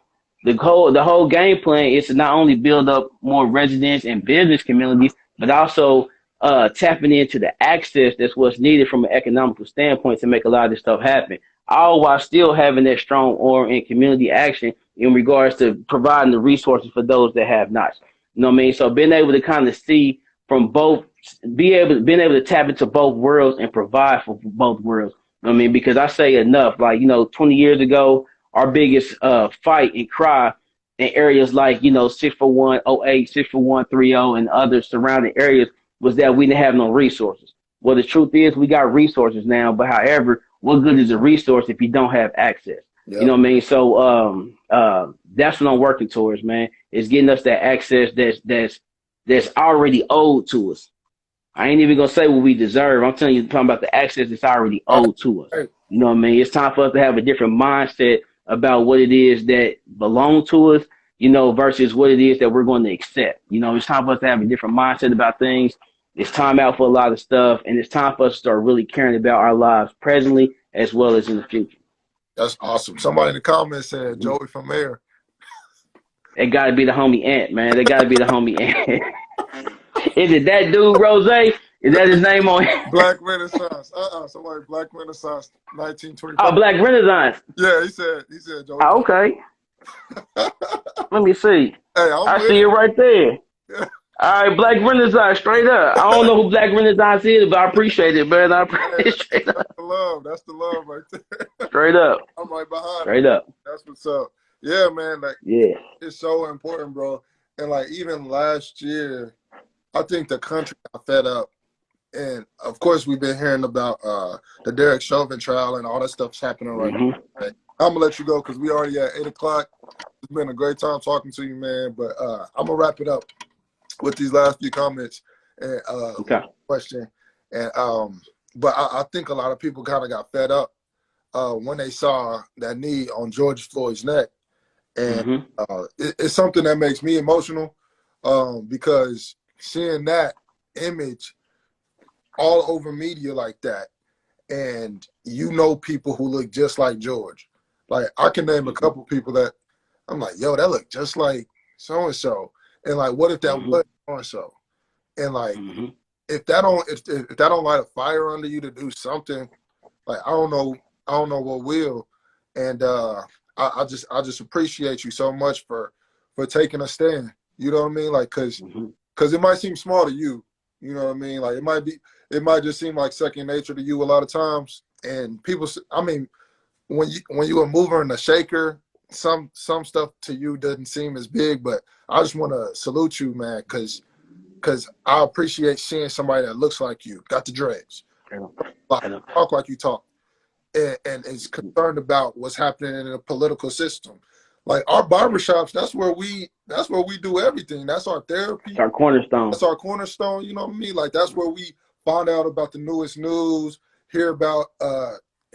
Speaker 2: the whole game plan is to not only build up more residents and business communities, but also tapping into the access that's what's needed from an economical standpoint to make a lot of this stuff happen, all while still having that strong arm in community action in regards to providing the resources for those that have not. You know what I mean? So being able to kind of see from both, being able to tap into both worlds and provide for both worlds. You know what I mean? Because I say enough, 20 years ago, our biggest fight and cry in areas like, 64108, 64130, and other surrounding areas was that we didn't have no resources. Well, the truth is we got resources now, but however, what good is a resource if you don't have access? Yep. You know what I mean? So that's what I'm working towards, man, is getting us that access that's already owed to us. I ain't even gonna say what we deserve. I'm talking about the access that's already owed to us. You know what I mean? It's time for us to have a different mindset about what it is that belong to us, versus what it is that we're going to accept. It's time for us to have a different mindset about things. It's time out for a lot of stuff, and it's time for us to start really caring about our lives presently as well as in the future.
Speaker 1: That's awesome. Somebody in the comments said
Speaker 2: Mhm.
Speaker 1: Joey from Air.
Speaker 2: It got to be the homie Ant, man. They got to be the homie Ant. Is it that dude, Rose? Is that his name on here?
Speaker 1: Black Renaissance. Somebody Black Renaissance
Speaker 2: Oh,
Speaker 1: 1925.
Speaker 2: Black Renaissance.
Speaker 1: Yeah, he said Joey
Speaker 2: Oh,
Speaker 1: from
Speaker 2: okay.
Speaker 1: Hey,
Speaker 2: Let me see.
Speaker 1: I'm
Speaker 2: I
Speaker 1: with
Speaker 2: see it
Speaker 1: it.
Speaker 2: right there.
Speaker 1: Yeah,
Speaker 2: All right, Black Renaissance, straight up. I don't know who Black Renaissance is, but I appreciate it, man. I appreciate
Speaker 1: hey,
Speaker 2: it straight
Speaker 1: that's
Speaker 2: up.
Speaker 1: the love. That's the love right there.
Speaker 2: Straight up.
Speaker 1: I'm right behind him.
Speaker 2: Straight up.
Speaker 1: That's what's up. Yeah, man. Like
Speaker 2: Yeah.
Speaker 1: it's so important, bro. And like even last year, I think the country got fed up. And of course, we've been hearing about the Derek Chauvin trial and all that stuff's happening right
Speaker 2: Hmm.
Speaker 1: now. I'm gonna let you go because we already at 8 o'clock. It's been a great time talking to you, man. But I'm gonna wrap it up with these last few comments and
Speaker 2: Okay.
Speaker 1: question. And but I think a lot of people kind of got fed up when they saw that knee on George Floyd's neck, and
Speaker 2: Hmm.
Speaker 1: it's something that makes me emotional because seeing that image all over media like that, and people who look just like George. Like I can name a couple people that I'm like, yo, that look just like so and so, and like, what if that
Speaker 2: Hmm.
Speaker 1: was so and so? And like,
Speaker 2: Hmm.
Speaker 1: if that don't light a fire under you to do something, like I don't know what will. And I just appreciate you so much for taking a stand. You know what I mean? Like,
Speaker 2: Hmm.
Speaker 1: cause it might seem small to you. You know what I mean? Like it might just seem like second nature to you a lot of times. And people, I mean, when you a mover and a shaker, some stuff to you doesn't seem as big. But I just want to salute you, man, cause I appreciate seeing somebody that looks like you, got the dreads,
Speaker 2: Straight up.
Speaker 1: like,
Speaker 2: Straight up.
Speaker 1: talk like you talk, and is concerned about what's happening in the political system. Like our barbershops, that's where we do everything. That's our
Speaker 2: It's
Speaker 1: therapy.
Speaker 2: our cornerstone.
Speaker 1: That's our cornerstone. You know what I mean? Like that's where we find out about the newest news, hear about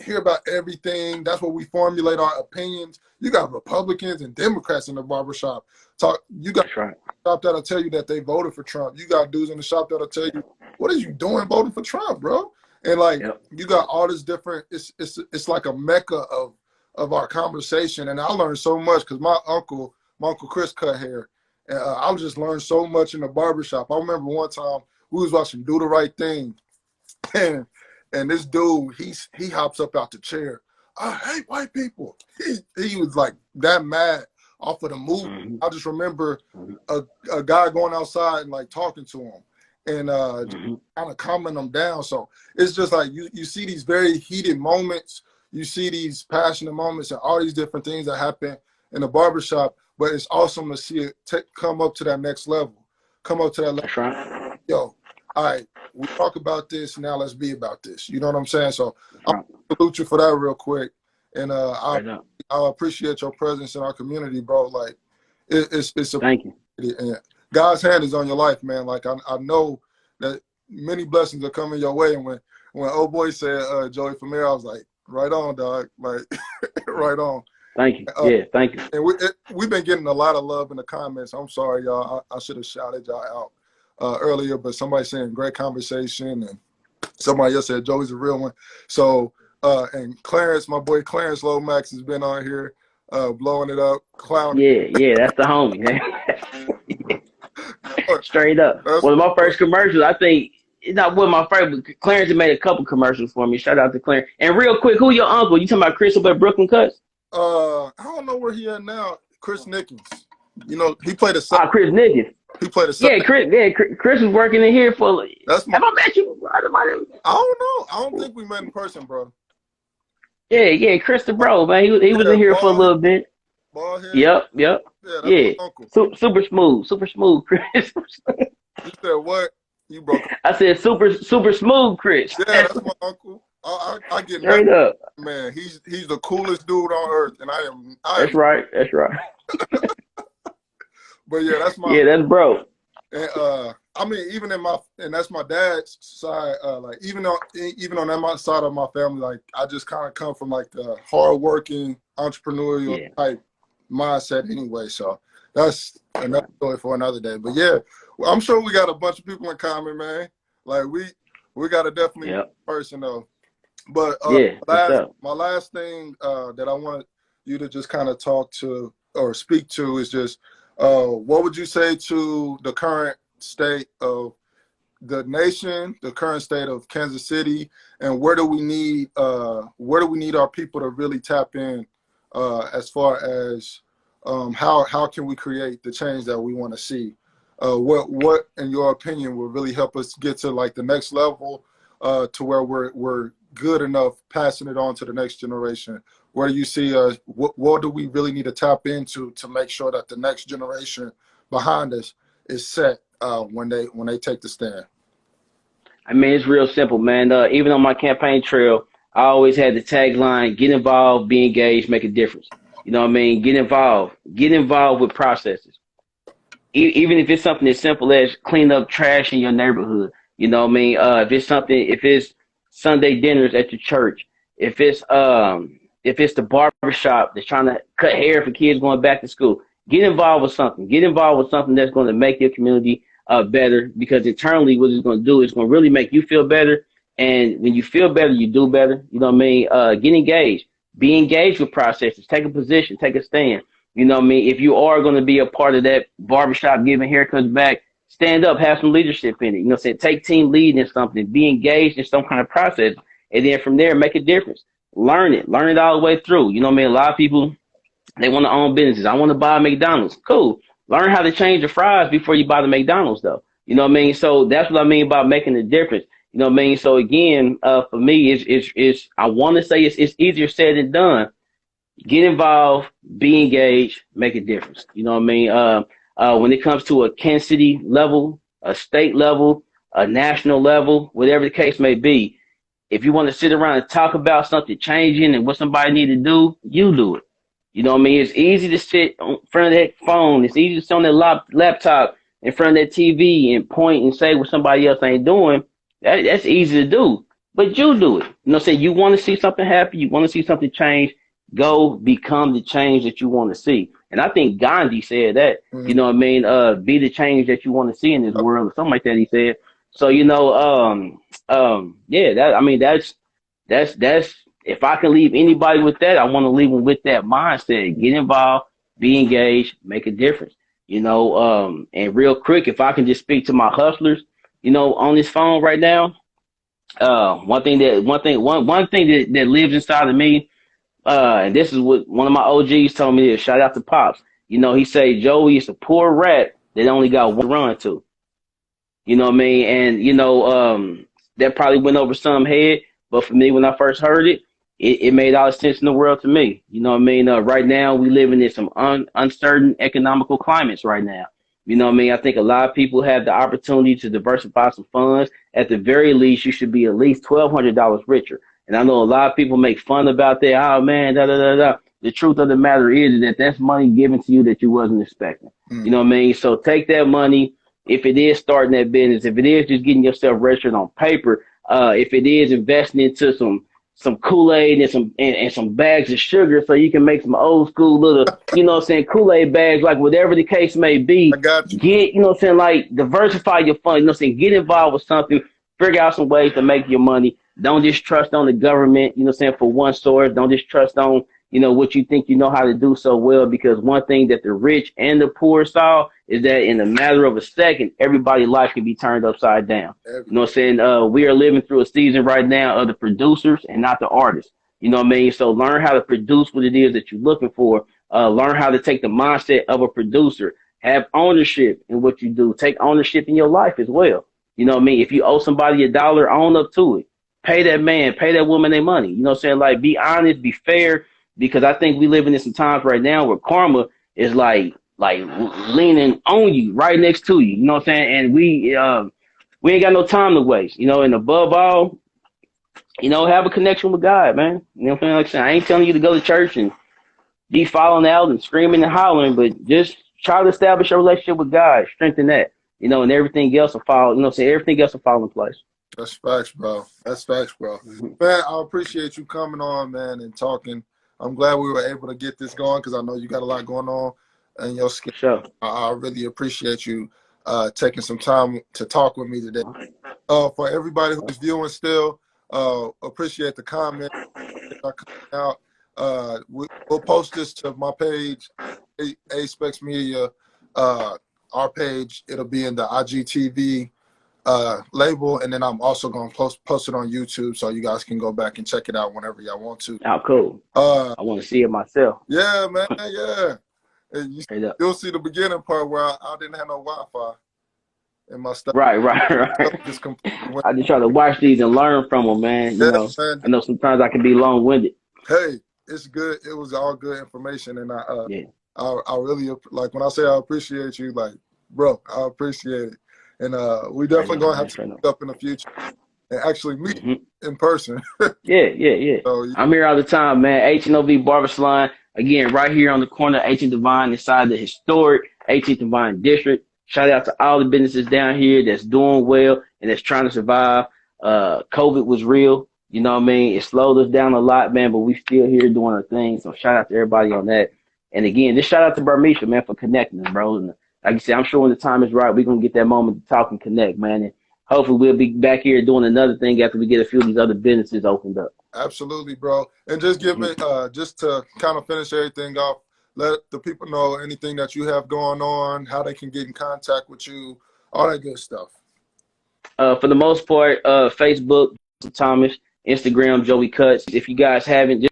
Speaker 1: hear about everything. That's where we formulate our opinions. You got Republicans and Democrats in the barbershop. You got
Speaker 2: That's right.
Speaker 1: shop that'll tell you that they voted for Trump. You got dudes in the shop that'll tell you, what are you doing voting for Trump, bro? And like
Speaker 2: Yep.
Speaker 1: you got all this different. It's like a mecca of our conversation, and I learned so much because my uncle Chris cut hair, and I just learned so much in the barbershop. I remember one time we was watching Do the Right Thing, and this dude he hops up out the chair. I hate white people. He was like that mad off of the movie.
Speaker 2: Hmm.
Speaker 1: I just remember
Speaker 2: Hmm.
Speaker 1: a guy going outside and like talking to him and just
Speaker 2: Hmm.
Speaker 1: kind of calming them down. So it's just like you see these very heated moments, you see these passionate moments and all these different things that happen in the barbershop, but it's awesome to see it come up to that next level. Come up to that level.
Speaker 2: That's right.
Speaker 1: Yo, all right, we talk about this, now let's be about this. You know what I'm saying? So
Speaker 2: That's
Speaker 1: I'll
Speaker 2: right.
Speaker 1: salute you for that real quick. And
Speaker 2: Straight up.
Speaker 1: I appreciate your presence in our community, bro. Like it's a
Speaker 2: Thank you.
Speaker 1: and God's hand is on your life, man. Like I know that many blessings are coming your way. And when old boy said Joey Famir, I was like, right on, dog. Like right on.
Speaker 2: Thank you.
Speaker 1: Uh,
Speaker 2: Yeah. Thank you.
Speaker 1: and we've been getting a lot of love in the comments. I'm sorry, y'all. I should have shouted y'all out earlier, but somebody saying great conversation, and somebody else said Joey's a real one. So and Clarence, my boy Clarence Lomax has been on here blowing it up, clowning.
Speaker 2: Yeah. Yeah. That's the homie. Straight up.
Speaker 1: That's
Speaker 2: One of
Speaker 1: my
Speaker 2: my
Speaker 1: boy.
Speaker 2: first commercials, I think, it's not one of my favorite, but Clarence made a couple commercials for me. Shout out to Clarence. And real quick, who your uncle? You talking about Chris over at Brooklyn Cuts?
Speaker 1: I don't know where he at now. Chris Nickens. You know, he played a side.
Speaker 2: Ah, Chris Niggins.
Speaker 1: He played a side.
Speaker 2: Yeah, Chris. Yeah, Chris was working in here for.
Speaker 1: That's my.
Speaker 2: Have I met you?
Speaker 1: I don't know. I don't think we met in person, bro.
Speaker 2: Yeah, yeah, Chris the bro, man. He was
Speaker 1: Yeah,
Speaker 2: in here for a little bit.
Speaker 1: bald head.
Speaker 2: Yep.
Speaker 1: Yeah, that's
Speaker 2: Yeah.
Speaker 1: my uncle.
Speaker 2: Super smooth, Chris.
Speaker 1: You said what? You broke up.
Speaker 2: I said super smooth, Chris.
Speaker 1: Yeah, that's my uncle. I get
Speaker 2: Straight
Speaker 1: nothing.
Speaker 2: up.
Speaker 1: Man, he's the coolest dude on earth, and I am.
Speaker 2: That's right. That's right.
Speaker 1: But yeah, that's my.
Speaker 2: Yeah, that's bro.
Speaker 1: And I mean, and that's my dad's side. Like even on that my side of my family, like I just kind of come from like the hardworking entrepreneurial type mindset anyway. So that's another story for another day. But yeah, well, I'm sure we got a bunch of people in common, man. Like we got to definitely person though. But
Speaker 2: Yeah, for sure.
Speaker 1: my last thing that I want you to just kind of talk to or speak to is just what would you say to the current state of the nation, the current state of Kansas City, and where do we need our people to really tap in as far as how can we create the change that we want to see? What in your opinion will really help us get to like the next level to where we're good enough passing it on to the next generation? Where do you see what do we really need to tap into to make sure that the next generation behind us is set when they take the stand?
Speaker 2: I mean, it's real simple, man. Even on my campaign trail, I always had the tagline: "Get involved, be engaged, make a difference." You know what I mean? Get involved with processes. Even if it's something as simple as clean up trash in your neighborhood. You know what I mean? If it's Sunday dinners at your church, if it's the barber shop that's trying to cut hair for kids going back to school, get involved with something. Get involved with something that's going to make your community better, because internally what it's going to do is going to really make you feel better. And when you feel better, you do better. You know what I mean? Get engaged. Be engaged with processes. Take a position. Take a stand. You know what I mean? If you are going to be a part of that barbershop giving haircuts back, stand up, have some leadership in it. You know what I'm saying? Take team lead in something, be engaged in some kind of process. And then from there, make a difference. Learn it all the way through. You know what I mean? A lot of people, they want to own businesses. I want to buy a McDonald's. Cool. Learn how to change the fries before you buy the McDonald's, though. You know what I mean? So that's what I mean by making a difference. You know what I mean? So again, for me, it's I want to say it's easier said than done. Get involved, be engaged, make a difference. You know what I mean? When it comes to a Kansas City level, a state level, a national level, whatever the case may be, if you want to sit around and talk about something changing and what somebody need to do, you do it. You know what I mean? It's easy to sit in front of that phone. It's easy to sit on that laptop in front of that TV and point and say what somebody else ain't doing. That's easy to do. But you do it. You know what I'm saying? You want to see something happen. You want to see something change. Go become the change that you want to see. And I think Gandhi said that. You know what I mean? Be the change that you want to see in this world, or something like that he said. So, yeah, that's if I can leave anybody with that, I want to leave them with that mindset. Get involved, be engaged, make a difference. And real quick, if I can just speak to my hustlers, on this phone right now, one thing that lives inside of me, and this is what one of my OGs told me this. Shout out to Pops. He say, Joey, it's a poor rat that only got one run to. You know what I mean? And that probably went over some head, but for me, when I first heard it, it made all the sense in the world to me. You know what I mean? Right now, we living in some uncertain economical climates right now. You know what I mean? I think a lot of people have the opportunity to diversify some funds. At the very least, you should be at least $1,200 richer. And I know a lot of people make fun about that. Oh man, da da da da. The truth of the matter is that that's money given to you that you wasn't expecting. You know what I mean? So take that money. If it is starting that business, if it is just getting yourself registered on paper, if it is investing into some Kool-Aid and some bags of sugar so you can make some old school little, Kool-Aid bags, like whatever the case may
Speaker 1: I
Speaker 2: be,
Speaker 1: got you.
Speaker 2: like diversify your funds, get involved with something, figure out some ways to make your money. Don't just trust on the government, for one source. Don't just trust on, what you think you know how to do so well, because one thing that the rich and the poor saw is that in a matter of a second, everybody's life can be turned upside down. You know what I'm saying? We are living through a season right now of the producers and not the artists. You know what I mean? So learn how to produce what it is that you're looking for. Learn how to take the mindset of a producer. Have ownership in what you do. Take ownership in your life as well. You know what I mean? If you owe somebody $1, own up to it. Pay that man, pay that woman their money. You know what I'm saying? Like, be honest, be fair, because I think we living in some times right now where karma is like leaning on you, right next to you. You know what I'm saying? And we ain't got no time to waste. And above all, have a connection with God, man. You know what I'm saying? Like I said, I ain't telling you to go to church and be falling out and screaming and hollering, but just try to establish a relationship with God, strengthen that, and everything else will fall. You know what I'm saying? Everything else will fall in place.
Speaker 1: That's facts, bro. That's facts, bro.
Speaker 2: Mm-hmm.
Speaker 1: Man, I appreciate you coming on, man, and talking. I'm glad we were able to get this going because I know you got a lot going on in your schedule.
Speaker 2: Sure.
Speaker 1: I really appreciate you taking some time to talk with me today. For everybody who's viewing still, Appreciate the comment that are coming out. We'll post this to my page, A Specs Media, our page. It'll be in the IGTV label, and then I'm also gonna post it on YouTube, so you guys can go back and check it out whenever y'all want to.
Speaker 2: Oh, cool. I want to see it myself.
Speaker 1: Yeah, man, yeah. And
Speaker 2: Straight
Speaker 1: you'll see the beginning part where I didn't have no Wi-Fi in my stuff.
Speaker 2: Right.
Speaker 1: Just completely went.
Speaker 2: I just try to watch these and learn from them, man. You
Speaker 1: Yeah,
Speaker 2: know,
Speaker 1: man.
Speaker 2: I know sometimes I can be long-winded.
Speaker 1: Hey, it's good. It was all good information, and
Speaker 2: Yeah.
Speaker 1: I really like when I say I appreciate you, like, bro, I appreciate it. And we definitely gonna have to meet up in the future and actually meet in person.
Speaker 2: Yeah.
Speaker 1: So,
Speaker 2: I'm here all the time, man. H&OV Barber Salon. Again, right here on the corner of 18th Divine inside the historic 18th Divine District. Shout out to all the businesses down here that's doing well and that's trying to survive. COVID was real. You know what I mean? It slowed us down a lot, man, but we still here doing our thing. So shout out to everybody on that. And again, just shout out to Burmisha, man, for connecting us, bro. And like you said, I'm sure when the time is right, we're going to get that moment to talk and connect, man. And hopefully we'll be back here doing another thing after we get a few of these other businesses opened up.
Speaker 1: absolutely, bro. And just give me, just to kind of finish everything off, let the people know anything that you have going on, how they can get in contact with you, all that good stuff.
Speaker 2: For the most part, Facebook, Thomas, Instagram, Joey Cuts. If you guys haven't,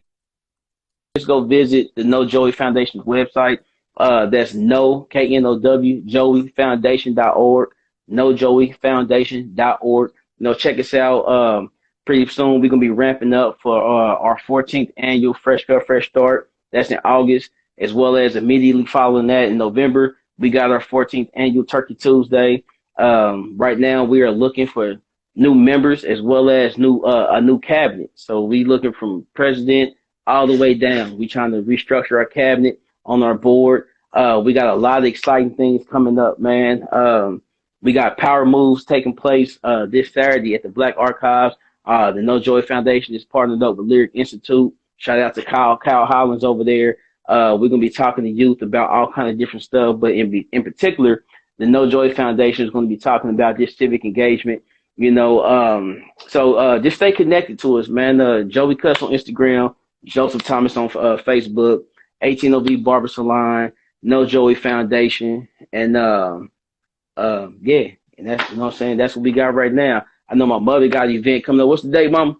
Speaker 2: just go visit the No Joey Foundation's website. That's K-N-O-W, joeyfoundation.org, nojoeyfoundation.org. You know, check us out. Pretty soon we're gonna be ramping up for our 14th annual Fresh Cut Fresh Start. That's in August, as well as immediately following that in November, we got our 14th annual Turkey Tuesday. Right now we are looking for new members as well as a new cabinet. So we looking from president all the way down. We trying to restructure our cabinet on our board. We got a lot of exciting things coming up, man. We got power moves taking place this Saturday at the Black Archives. The No Joy Foundation is partnered up with Lyric Institute. Shout out to Kyle Hollins over there. We're gonna be talking to youth about all kind of different stuff, but in particular, the No Joy Foundation is going to be talking about this civic engagement. You know, so just stay connected to us, man. Joey Cuss on Instagram, Joseph Thomas on Facebook, 18OV Barber Salon, No Joey Foundation, and yeah, and that's, you know what I'm saying, that's what we got right now. I know my mother got an event coming up. What's the date, Mama?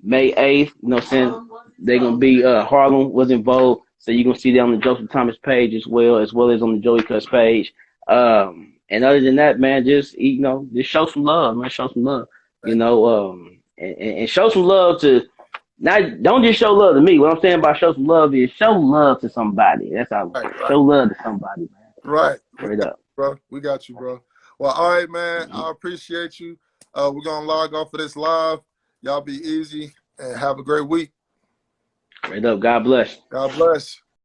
Speaker 2: May 8th. You know what I'm saying? They're gonna be Harlem was involved, so you're gonna see that on the Joseph Thomas page as well as on the Joey Cuss page. And other than that, man, just just show some love, man. Show some love, and show some love to. Don't just show love to me. What I'm saying by show some love is show love to somebody. That's how show love to somebody, man.
Speaker 1: Right.
Speaker 2: Straight up.
Speaker 1: Bro, we got you, bro. Well, all right, man. I appreciate you. We're gonna log off of this live. Y'all be easy and have a great week.
Speaker 2: Straight up. God bless.
Speaker 1: God bless.